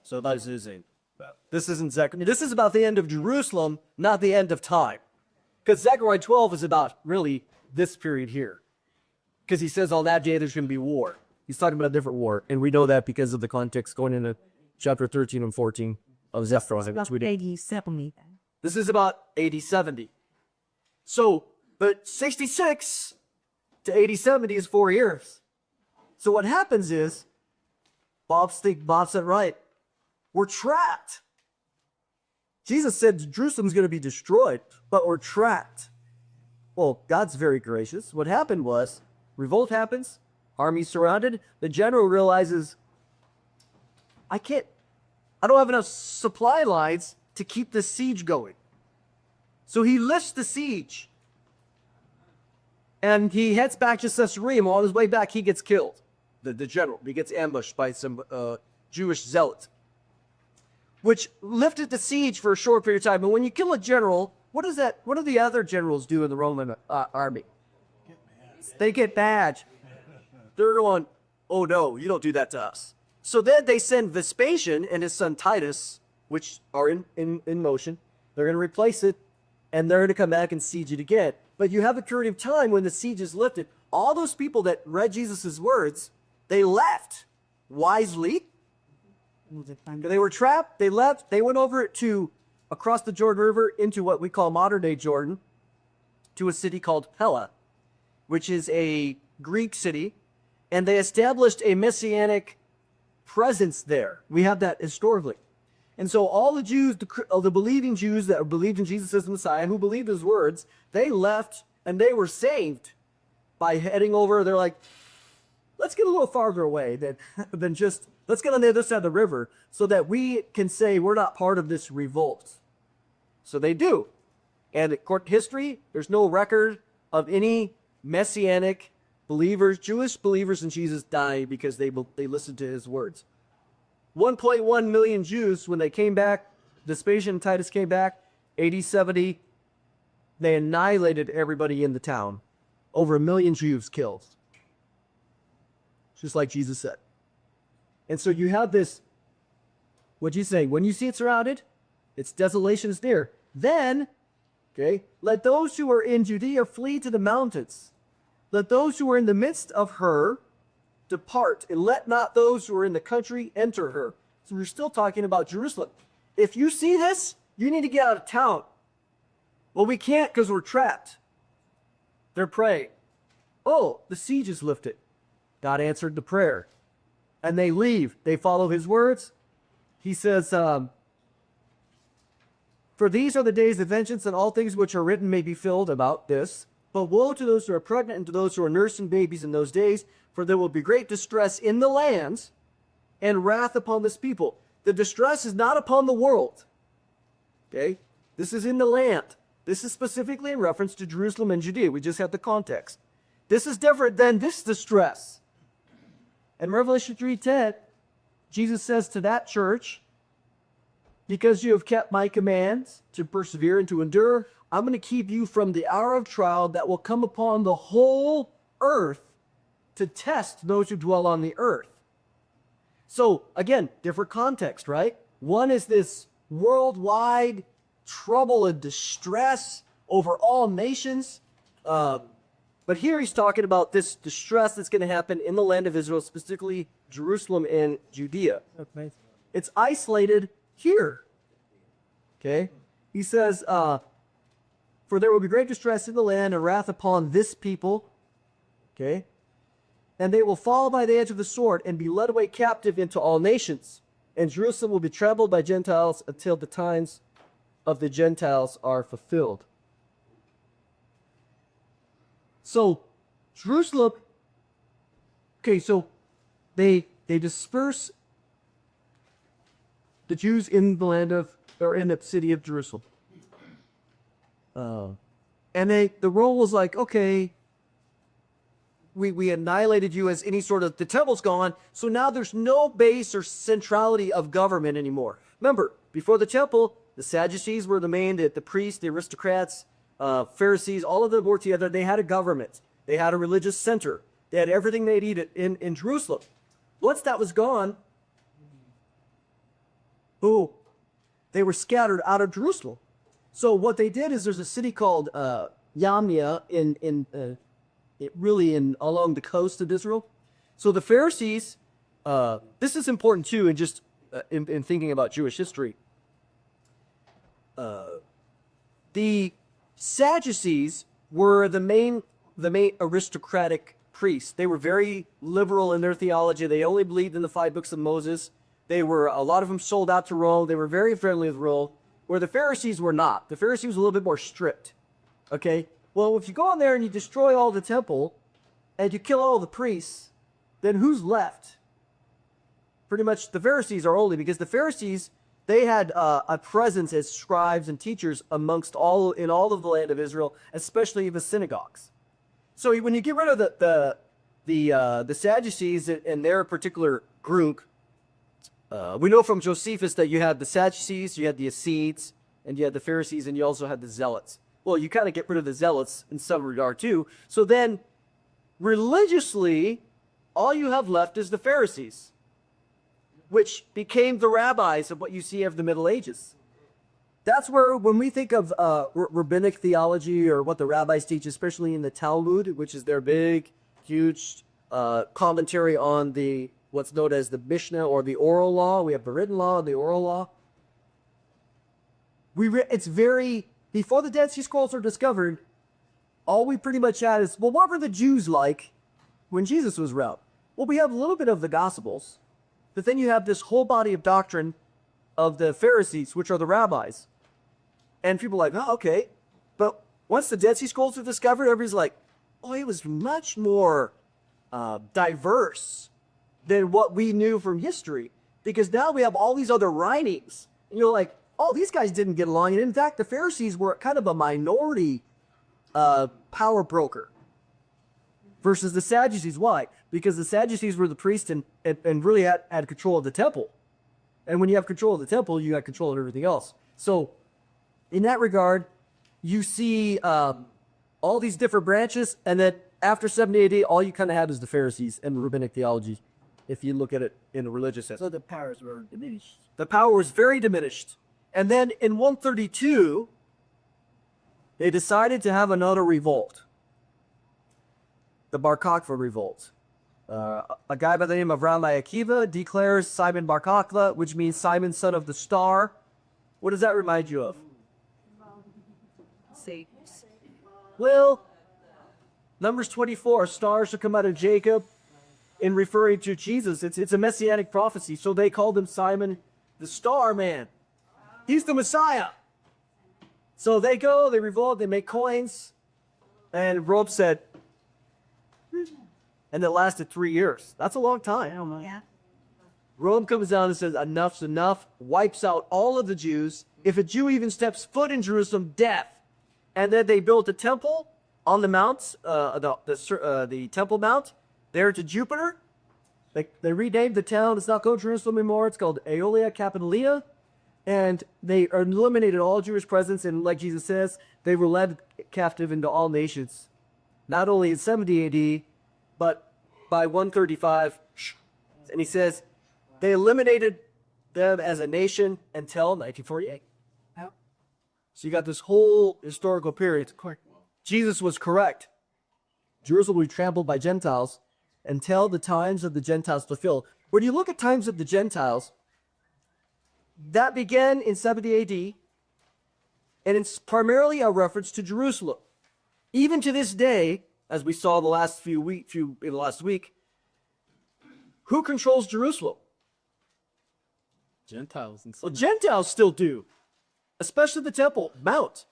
So this isn't Zechariah. This is about the end of Jerusalem, not the end of time. Because Zechariah 12 is about really this period here. Because he says on that day there's going to be war. He's talking about a different war. And we know that because of the context going into chapter 13 and 14 of Zechariah. This is about AD 70. So, but 66 to AD 70 is 4 years. So what happens is, Bob said right, we're trapped. Jesus said Jerusalem's going to be destroyed, but we're trapped. Well, God's very gracious. What happened was, revolt happens, army surrounded, the general realizes, I don't have enough supply lines to keep this siege going. So he lifts the siege. And he heads back to Caesarea. On his way back, he gets killed. The general. He gets ambushed by some Jewish zealots. Which lifted the siege for a short period of time. And when you kill a general, what do the other generals do in the Roman army? They get badge. They're going, oh no, you don't do that to us. So then they send Vespasian and his son Titus, which are in motion. They're going to replace it, and they're going to come back and siege it again. But you have a period of time when the siege is lifted. All those people that read Jesus' words, they left wisely. They were trapped. They left. They went over to across the Jordan River into what we call modern-day Jordan, to a city called Pella, which is a Greek city, and they established a messianic presence there. We have that historically. And so all the Jews, the believing Jews that believed in Jesus as the Messiah and who believed his words, they left and they were saved by heading over. They're like, let's get a little farther away than just, let's get on the other side of the river so that we can say we're not part of this revolt. So they do. And in court history, there's no record of any messianic believers, Jewish believers in Jesus dying because they listened to his words. 1.1 million Jews, when they came back, Vespasian and Titus came back, AD 70, they annihilated everybody in the town. Over 1 million Jews killed. Just like Jesus said. And so you have this, what'd you say? When you see it surrounded, its desolation is near. Then, okay, let those who are in Judea flee to the mountains. Let those who are in the midst of her depart, and let not those who are in the country enter her. So we're still talking about Jerusalem. If you see this, you need to get out of town. Well, we can't because we're trapped. They're praying. Oh, the siege is lifted. God answered the prayer. And they leave. They follow his words. He says, for these are the days of vengeance, and all things which are written may be filled about this. But woe to those who are pregnant and to those who are nursing babies in those days, for there will be great distress in the land and wrath upon this people. The distress is not upon the world. Okay? This is in the land. This is specifically in reference to Jerusalem and Judea. We just have the context. This is different than this distress. In Revelation 3:10, Jesus says to that church, because you have kept my commands to persevere and to endure, I'm going to keep you from the hour of trial that will come upon the whole earth to test those who dwell on the earth. So, again, different context, right? One is this worldwide trouble and distress over all nations. But here he's talking about this distress that's going to happen in the land of Israel, specifically Jerusalem and Judea. It's isolated here. Okay? He says, for there will be great distress in the land and wrath upon this people. Okay? And they will fall by the edge of the sword and be led away captive into all nations. And Jerusalem will be trampled by Gentiles until the times of the Gentiles are fulfilled. So, Jerusalem, okay, so they disperse the Jews in the land of, or in the city of Jerusalem. And the role was like, okay, we annihilated you as any sort of, the temple's gone, so now there's no base or centrality of government anymore. Remember, before the temple, the Sadducees were the main, the priests, the aristocrats, Pharisees, all of them were together. They had a government. They had a religious center. They had everything they needed in Jerusalem. Once that was gone, they were scattered out of Jerusalem. So what they did is there's a city called Yamnia along the coast of Israel. So the Pharisees, this is important too, and just in thinking about Jewish history. The Sadducees were the main aristocratic priests. They were very liberal in their theology. They only believed in the 5 books of Moses. A lot of them sold out to Rome. They were very friendly with Rome, where the Pharisees were not. The Pharisees were a little bit more strict. Okay? Well, if you go in there and you destroy all the temple and you kill all the priests, then who's left? Pretty much the Pharisees are only, because the Pharisees, they had a presence as scribes and teachers amongst all of the land of Israel, especially the synagogues. So when you get rid of the Sadducees and their particular group, we know from Josephus that you had the Sadducees, you had the Essenes, and you had the Pharisees, and you also had the Zealots. Well, you kind of get rid of the Zealots in some regard too. So then, religiously, all you have left is the Pharisees, which became the rabbis of what you see of the Middle Ages. That's where, when we think of rabbinic theology or what the rabbis teach, especially in the Talmud, which is their big, huge commentary on what's known as the Mishnah or the oral law. We have the written law and the oral law. It's very, before the Dead Sea Scrolls are discovered, all we pretty much had is, well, what were the Jews like when Jesus was around? Well, we have a little bit of the Gospels, but then you have this whole body of doctrine of the Pharisees, which are the rabbis. And people are like, oh, okay. But once the Dead Sea Scrolls are discovered, everybody's like, oh, it was much more diverse than what we knew from history. Because now we have all these other writings. And you're like, oh, these guys didn't get along. And in fact, the Pharisees were kind of a minority power broker versus the Sadducees. Why? Because the Sadducees were the priests and really had control of the temple. And when you have control of the temple, you got control of everything else. So in that regard, you see all these different branches, and then after 70 AD, all you kind of had is the Pharisees and rabbinic theology, if you look at it in a religious sense.
So the powers were diminished.
The power was very diminished. And then in 132, they decided to have another revolt. The Bar Kokhba revolt. A guy by the name of Ramai Akiva declares Simon Bar Kokhba, which means Simon, son of the star. What does that remind you of?
See.
Well, Numbers 24, stars shall come out of Jacob, in referring to Jesus. It's a messianic prophecy, so they called him Simon the Star Man. He's the Messiah. So they go, they revolt, they make coins, and Rome said, and it lasted 3 years. That's a long time.
Yeah.
Rome comes down and says, enough's enough, wipes out all of the Jews. If a Jew even steps foot in Jerusalem, death. And then they built a temple on the mounts, the Temple Mount, there to Jupiter. They renamed the town. It's not called Jerusalem anymore. It's called Aelia Capitolia. And they eliminated all Jewish presence. And like Jesus says, they were led captive into all nations. Not only in 70 AD, but by 135. And he says, they eliminated them as a nation until 1948. So you got this whole historical period. Jesus was correct. Jerusalem will be trampled by Gentiles until the times of the Gentiles fulfill. When you look at times of the Gentiles, that began in 70 AD, and it's primarily a reference to Jerusalem. Even to this day, as we saw the last last week, who controls Jerusalem?
Gentiles and
Well, Gentiles still do, especially the Temple Mount,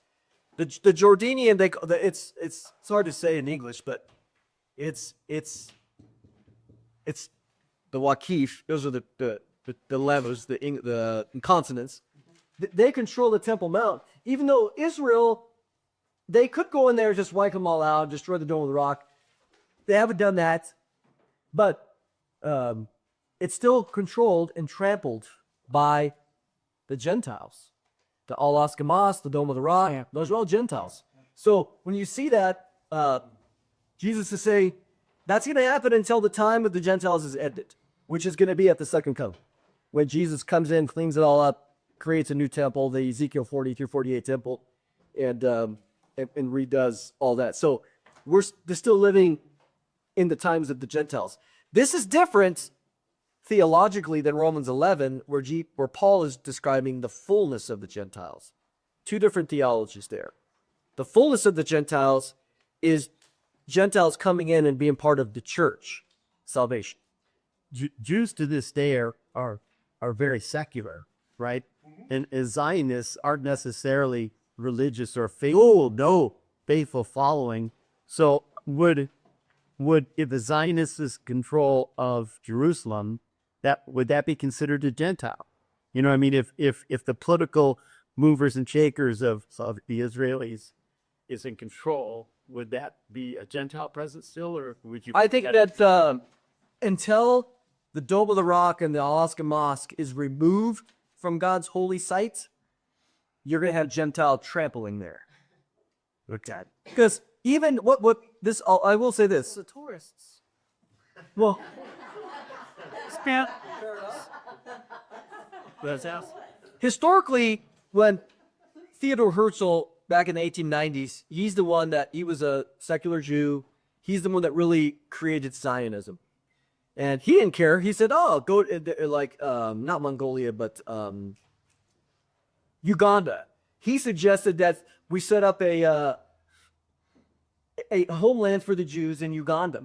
the Jordanian. It's hard to say in English, but it's the Waqif. Those are the levels, the consonants. They control the Temple Mount. Even though Israel, they could go in there and just wipe them all out, destroy the Dome of the Rock. They haven't done that, but it's still controlled and trampled by the Gentiles. The Al Askemas, the Dome of the Rock, those are all Gentiles. So when you see that, Jesus is saying that's going to happen until the time of the Gentiles is ended, which is going to be at the second coming. When Jesus comes in, cleans it all up, creates a new temple, the Ezekiel 40 through 48 temple, and redoes all that. So they're still living in the times of the Gentiles. This is different theologically than Romans 11, where Paul is describing the fullness of the Gentiles. Two different theologies there. The fullness of the Gentiles is Gentiles coming in and being part of the church, salvation.
Jews to this day are very secular, right? And Zionists aren't necessarily religious or faithful following. So would if the Zionists' control of Jerusalem, would that be considered a Gentile? You know what I mean? If the political movers and shakers of the Israelis is in control, would that be a Gentile presence still, or would you?
I think that until the Dome of the Rock and the Al-Aqsa Mosque is removed from God's holy site, you're going to have Gentile trampling there.
Okay.
Because even I will say this.
The tourists.
Well,
That's house.
historically, when Theodor Herzl back in the 1890s, he was a secular Jew. He's the one that really created Zionism. And he didn't care. He said, oh, go not Mongolia, but Uganda. He suggested that we set up a homeland for the Jews in Uganda.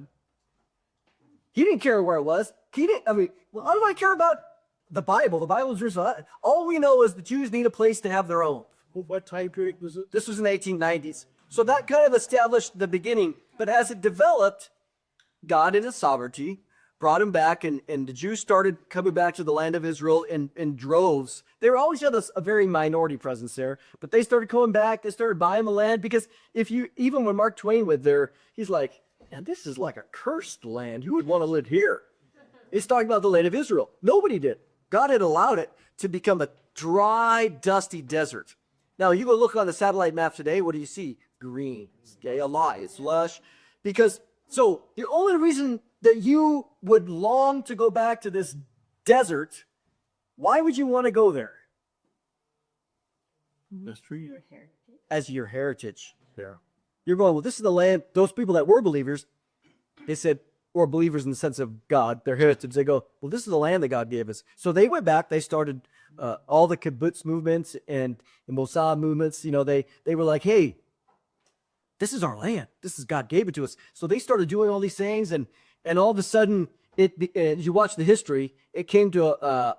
He didn't care where it was. How do I care about the Bible? The Bible is just, all we know is the Jews need a place to have their own.
What time period was it?
This was in the 1890s. So that kind of established the beginning. But as it developed, God in his sovereignty brought him back, and the Jews started coming back to the land of Israel in droves. They were always had a very minority presence there, but they started coming back. They started buying the land, because even when Mark Twain went there, he's like, man, this is like a cursed land. Who would want to live here? It's talking about the land of Israel. Nobody did. God had allowed it to become a dry, dusty desert. Now, you go look on the satellite map today, what do you see? Green. Okay, a lie. It's lush. So the only reason that you would long to go back to this desert, why would you want to go there?
That's true.
As your heritage.
Yeah.
You're going, well, this is the land. Those people that were believers, they said, or believers in the sense of God, their heritage. They go, well, this is the land that God gave us. So they went back. They started all the kibbutz movements and the Mossad movements. You know, they were like, hey, this is our land. This is God gave it to us. So they started doing all these things, and all of a sudden, as you watch the history, it came to a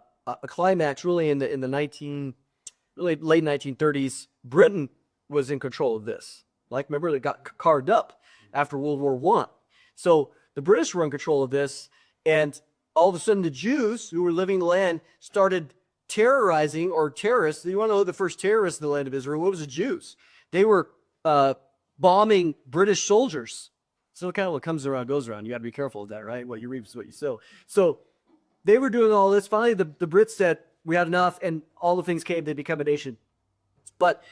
climax really in the late 1930s. Britain was in control of this. Like, remember, it got carved up after World War I. So the British were in control of this, and all of a sudden the Jews who were living in the land started terrorizing, or terrorists. You want to know who the first terrorists in the land of Israel? What was the Jews? They were bombing British soldiers. So kind of what comes around goes around. You got to be careful of that, right? What you reap is what you sow. So they were doing all this. Finally, the Brits said, we had enough, and all the things came. They become a nation. But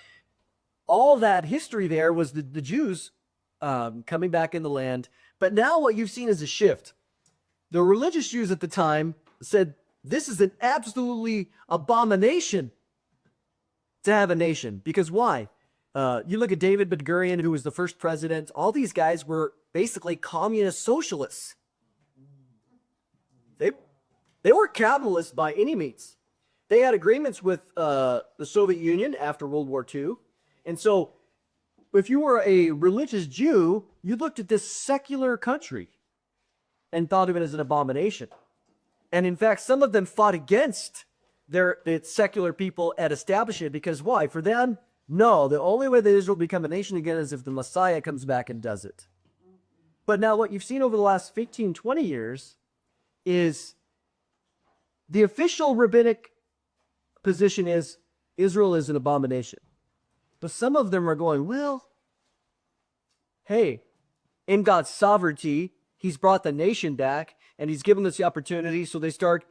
all that history there was the Jews coming back in the land. But now what you've seen is a shift. The religious Jews at the time said, this is an absolutely abomination to have a nation. Because why? You look at David Ben-Gurion, who was the first president. All these guys were basically communist socialists. They weren't capitalists by any means. They had agreements with the Soviet Union after World War II. And so if you were a religious Jew, you looked at this secular country and thought of it as an abomination. And in fact, some of them fought against the secular people at establishing it, because why? For them, no, the only way that Israel will become a nation again is if the Messiah comes back and does it. But now what you've seen over the last 15, 20 years is the official rabbinic position is Israel is an abomination. But some of them are going, well, hey, in God's sovereignty, he's brought the nation back, and he's given us the opportunity. So they start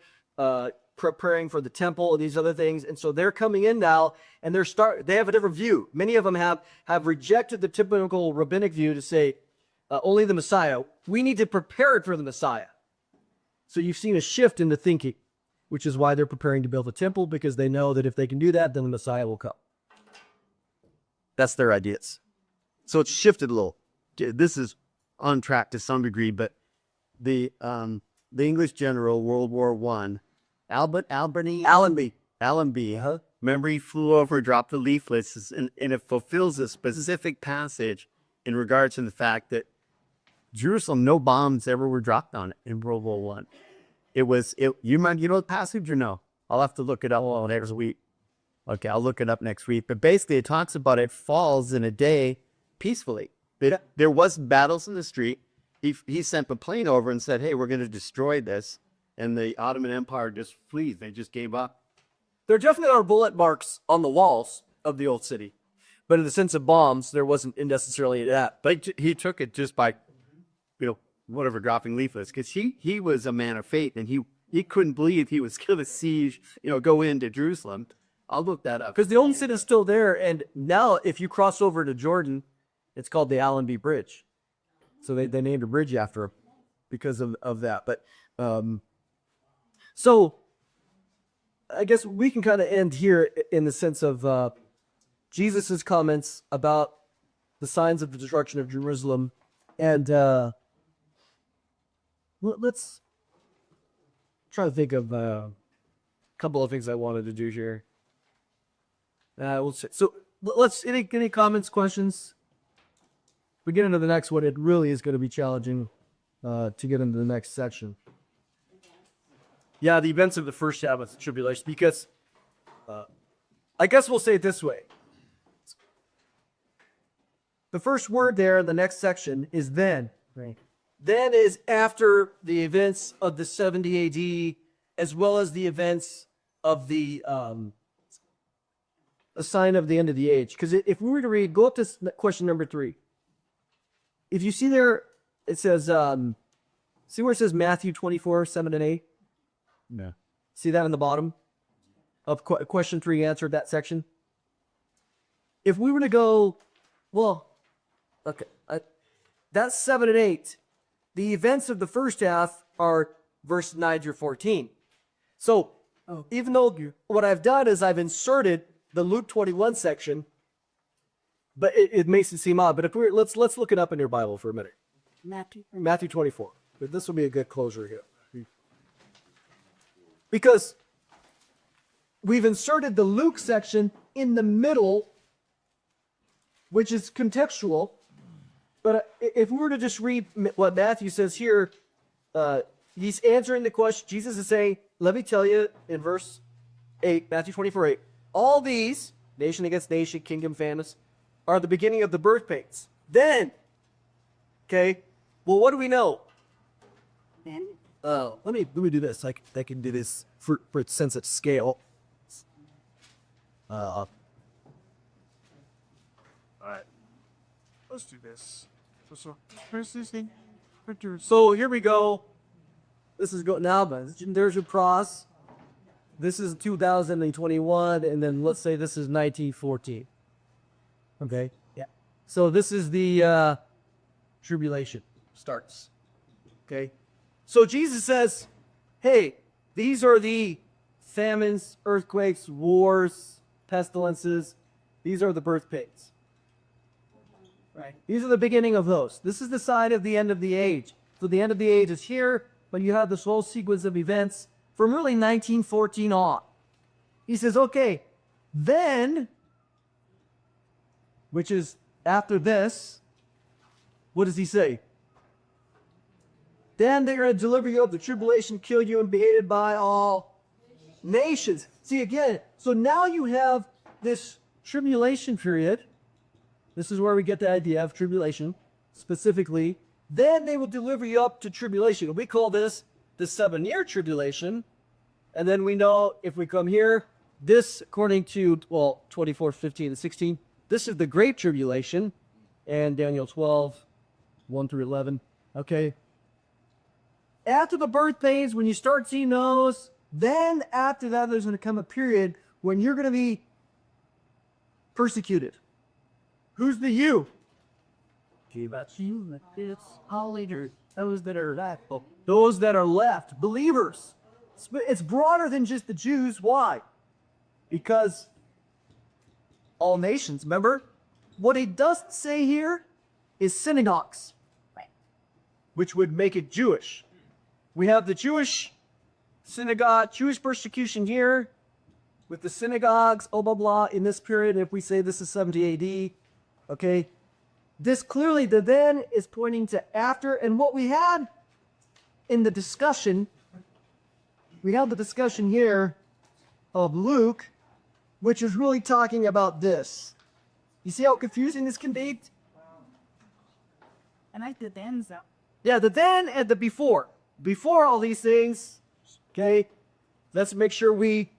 preparing for the temple and these other things. And so they're coming in now, and they have a different view. Many of them have rejected the typical rabbinic view to say, only the Messiah. We need to prepare it for the Messiah. So you've seen a shift in the thinking, which is why they're preparing to build a temple, because they know that if they can do that, then the Messiah will come. That's their ideas.
So it's shifted a little. This is on track to some degree, but the English general, World War I, Allenby. Huh? Remember, he flew over, dropped the leaflets, and it fulfills a specific passage in regards to the fact that Jerusalem, no bombs ever were dropped on it in World War I. You know the passage or no? I'll have to look it up next week. Okay, I'll look it up next week. But basically, it talks about it falls in a day peacefully. There was battles in the street. He sent a plane over and said, hey, we're going to destroy this. And the Ottoman Empire just flees. They just gave up.
There definitely are bullet marks on the walls of the old city. But in the sense of bombs, there wasn't necessarily that.
But he took it just by, whatever, dropping leaflets. Because he was a man of faith, and he couldn't believe he was going to siege, go into Jerusalem. I'll look that up.
Because the old city is still there, and now if you cross over to Jordan, it's called the Allenby Bridge. So they named a bridge after him because of that. But so I guess we can kind of end here in the sense of Jesus's comments about the signs of the destruction of Jerusalem, and let's try to think of a couple of things I wanted to do here. We'll see. So any comments, questions? We get into the next one, it really is going to be challenging to get into the next section. Yeah, the events of the first Sabbath tribulation, because I guess we'll say it this way. The first word there in the next section is then. Right. Then is after the events of the 70 AD, as well as the events of the a sign of the end of the age. Because if we were to read, go up to question number 3. If you see there, it says, see where it says Matthew 24, 7 and 8?
No.
See that in the bottom of question 3 answered that section? If we were to go, well, okay, that's 7 and 8. The events of the first half are verse 9 through 14. So even though what I've done is I've inserted the Luke 21 section, but it makes it seem odd. But if let's look it up in your Bible for a minute. Matthew 24. But this will be a good closure here. Because we've inserted the Luke section in the middle, which is contextual. But if we were to just read what Matthew says here, he's answering the question. Jesus is saying, let me tell you in verse 8, Matthew 24:8, all these, nation against nation, kingdom, famines, are the beginning of the birth pains. Then, okay, well, what do we know? Let me do this. I can do this for its sense of scale.
All right. Let's do this. So where's this thing?
So here we go. This is go now, but there's your pros. This is 2021, and then let's say this is 1914. Okay. Yeah. So this is the tribulation starts. Okay. So Jesus says, "Hey, these are the famines, earthquakes, wars, pestilences. These are the birth pains. Right. These are the beginning of those. This is the sign of the end of the age. So the end of the age is here, but you have this whole sequence of events from really 1914 on." He says, okay, then, which is after this, what does he say? Then they're going to deliver you of the tribulation, kill you, and be hated by all nations. See, again, so now you have this tribulation period. This is where we get the idea of tribulation, specifically. Then they will deliver you up to tribulation. We call this the 7-year tribulation. And then we know if we come here, this, according to, 24, 15, and 16, this is the Great Tribulation. And Daniel 12, 1 through 11. Okay. After the birth pains, when you start seeing those, then after that, there's going to come a period when you're going to be persecuted. Who's the you? Those that are left. Those that are left. Believers. It's broader than just the Jews. Why? Because all nations, remember? What he doesn't say here is synagogues. Which would make it Jewish. We have the Jewish synagogue, Jewish persecution here, with the synagogues, blah, blah, blah, in this period. If we say this is 70 AD, okay, this clearly, the then is pointing to after. And what we had in the discussion, we have the discussion here of Luke, which is really talking about this. You see how confusing this can be?
And I did the end zone.
Yeah, the then and the before. Before all these things, okay, let's make sure we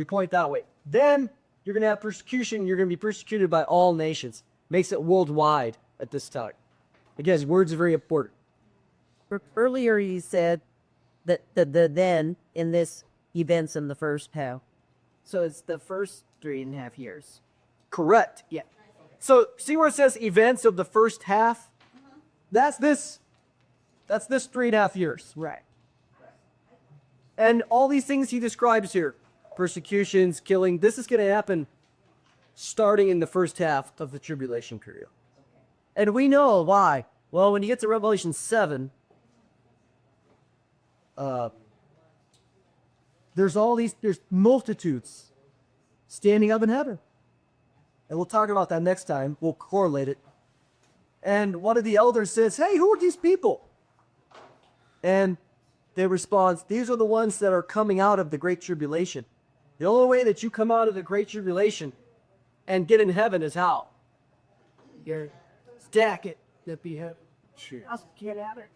point that way. Then you're going to have persecution. You're going to be persecuted by all nations. Makes it worldwide at this time. Again, words are very important.
Earlier you said that the then in this events in the first half.
So it's the first 3.5 years.
Correct.
Yeah.
So see where it says events of the first half? That's this 3.5 years.
Right.
And all these things he describes here, persecutions, killing, this is going to happen starting in the first half of the tribulation period. And we know why. Well, when you get to Revelation 7, there's multitudes standing up in heaven. And we'll talk about that next time. We'll correlate it. And one of the elders says, hey, who are these people? And they respond, these are the ones that are coming out of the Great Tribulation. The only way that you come out of the Great Tribulation and get in heaven is how?
You're
Stack it. That be heaven.
I'll get out of it.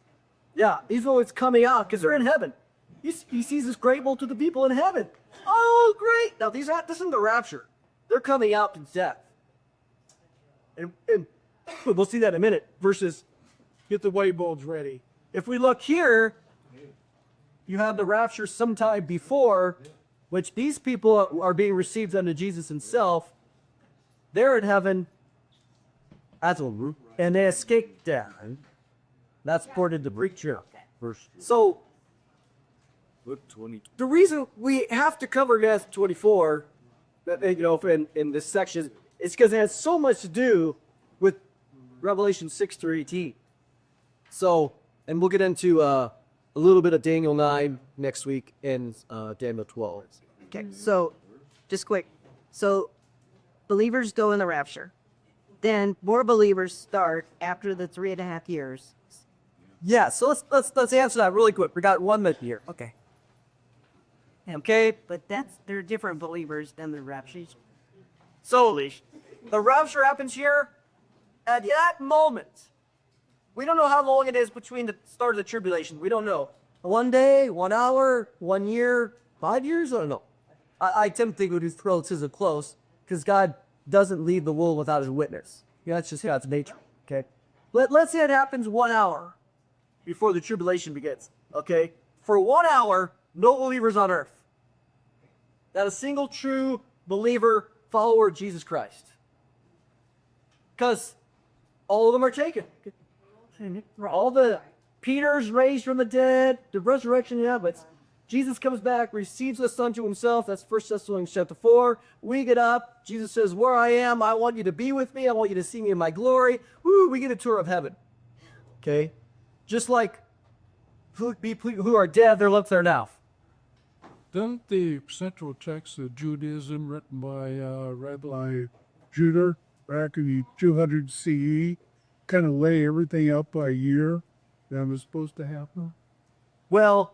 Yeah, these are what's coming out because they're in heaven. He sees this great multitude of people in heaven. Oh, great. Now, this isn't the rapture. They're coming out to death. And we'll see that in a minute. Versus, get the white bulbs ready. If we look here, you have the rapture sometime before, which these people are being received unto Jesus himself. They're in heaven, and they escape death. That's according to preacher. So, the reason we have to cover Matthew 24, in this section, is because it has so much to do with Revelation 6 through 18. So, and we'll get into a little bit of Daniel 9 next week and Daniel 12.
Okay, so just quick. So believers go in the rapture. Then more believers start after the 3.5 years.
Yeah, so let's answer that really quick. We got 1 minute here. Okay. Okay,
But they're different believers than the rapture.
so the rapture happens here at that moment. We don't know how long it is between the start of the tribulation. We don't know. 1 day, 1 hour, 1 year, 5 years? I don't know. I tend to think it was relatively close because God doesn't leave the world without his witness. Yeah, that's just God's nature. Okay. Let's say it happens 1 hour before the tribulation begins. Okay. For 1 hour, no believers on earth. Not a single true believer, follower of Jesus Christ. Because all of them are taken. All the Peter's raised from the dead, the resurrection, yeah, but Jesus comes back, receives the Son to himself. That's 1 Thessalonians chapter 4. We get up. Jesus says, where I am, I want you to be with me. I want you to see me in my glory. Woo, we get a tour of heaven. Okay? Just like who are dead, they're left there now.
Doesn't the central text of Judaism written by Rabbi Judah back in the 200 CE kind of lay everything out by year that was supposed to happen?
Well,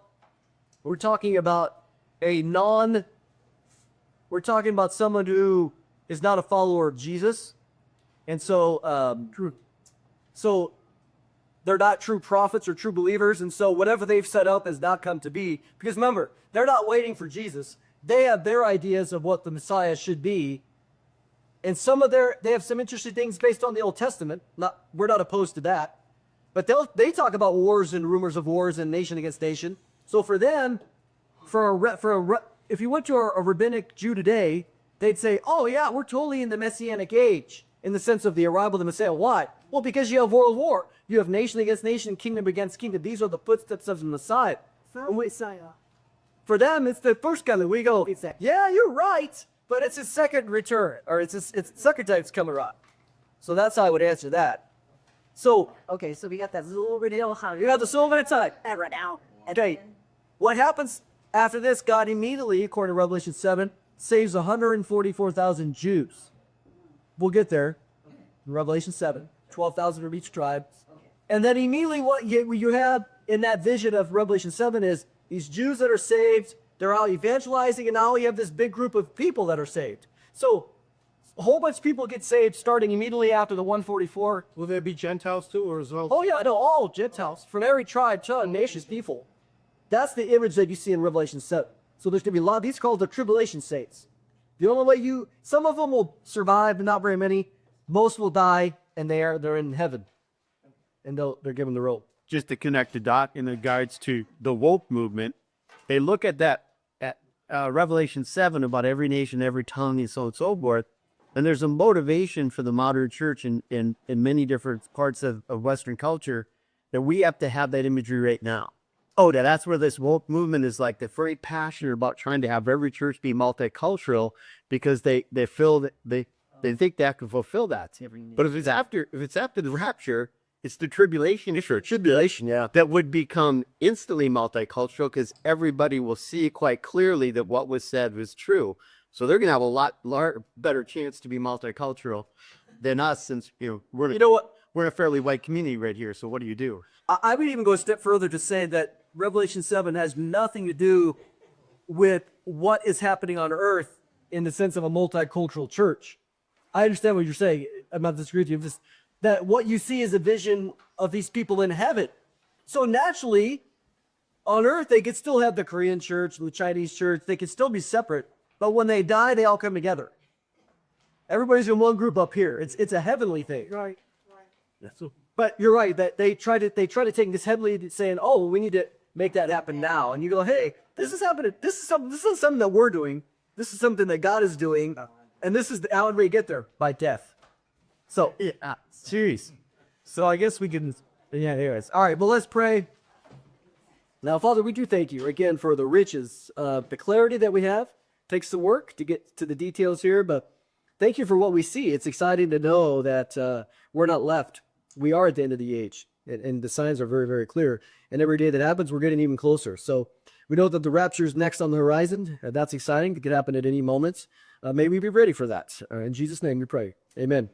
we're talking about we're talking about someone who is not a follower of Jesus. And so, so they're not true prophets or true believers. And so whatever they've set up has not come to be. Because remember, they're not waiting for Jesus. They have their ideas of what the Messiah should be. And they have some interesting things based on the Old Testament. We're not opposed to that. But they talk about wars and rumors of wars and nation against nation. So for them, if you went to a rabbinic Jew today, they'd say, oh yeah, we're totally in the Messianic age in the sense of the arrival of the Messiah. Why? Well, because you have world war. You have nation against nation, kingdom against kingdom. These are the footsteps of the Messiah. For them, it's the first coming. We go, yeah, you're right, but it's his second return, or it's second time it's coming around. So that's how I would answer that. So,
Okay, so we got that little bit of
you have the silver and time.
right now.
Okay, what happens after this? God immediately, according to Revelation 7, saves 144,000 Jews. We'll get there. In Revelation 7, 12,000 from each tribe. And then immediately what you have in that vision of Revelation 7 is these Jews that are saved, they're out evangelizing, and now you have this big group of people that are saved. So a whole bunch of people get saved starting immediately after the 144.
Will there be Gentiles too, or as well?
Oh yeah, no, all Gentiles from every tribe, tongue, nations, people. That's the image that you see in Revelation 7. So there's going to be a lot. These are called the tribulation saints. The only way some of them will survive, but not very many. Most will die, and they're in heaven, and they're given the robe.
Just to connect the dot in regards to the woke movement, they look at that at Revelation 7 about every nation, every tongue, and so on and so forth. And there's a motivation for the modern church in many different parts of Western culture that we have to have that imagery right now. Oh, that's where this woke movement is like they're very passionate about trying to have every church be multicultural because they feel that they think that can fulfill that. But if it's after the rapture, it's the tribulation, yeah, that would become instantly multicultural because everybody will see quite clearly that what was said was true. So they're going to have a lot better chance to be multicultural than us, since we're in a fairly white community right here. So what do you do?
I would even go a step further to say that Revelation 7 has nothing to do with what is happening on earth in the sense of a multicultural church. I understand what you're saying. I'm not disagreeing with you. That what you see is a vision of these people in heaven. So naturally, on earth, they could still have the Korean church, the Chinese church. They could still be separate. But when they die, they all come together. Everybody's in one group up here. It's a heavenly thing.
Right.
But you're right that they try to take this heavenly, saying, "Oh, we need to make that happen now." And you go, "Hey, this is happening. This is something that we're doing. This is something that God is doing, and this is how we get there by death." So,
Jeez.
so I guess we can. Yeah. Anyways, all right. Well, let's pray. Now, Father, we do thank you again for the riches, the clarity that we have. Takes the work to get to the details here, but thank you for what we see. It's exciting to know that we're not left. We are at the end of the age. and the signs are very, very clear. And every day that happens, we're getting even closer. So we know that the rapture is next on the horizon. That's exciting. It could happen at any moment. May we be ready for that. In Jesus' name we pray. Amen.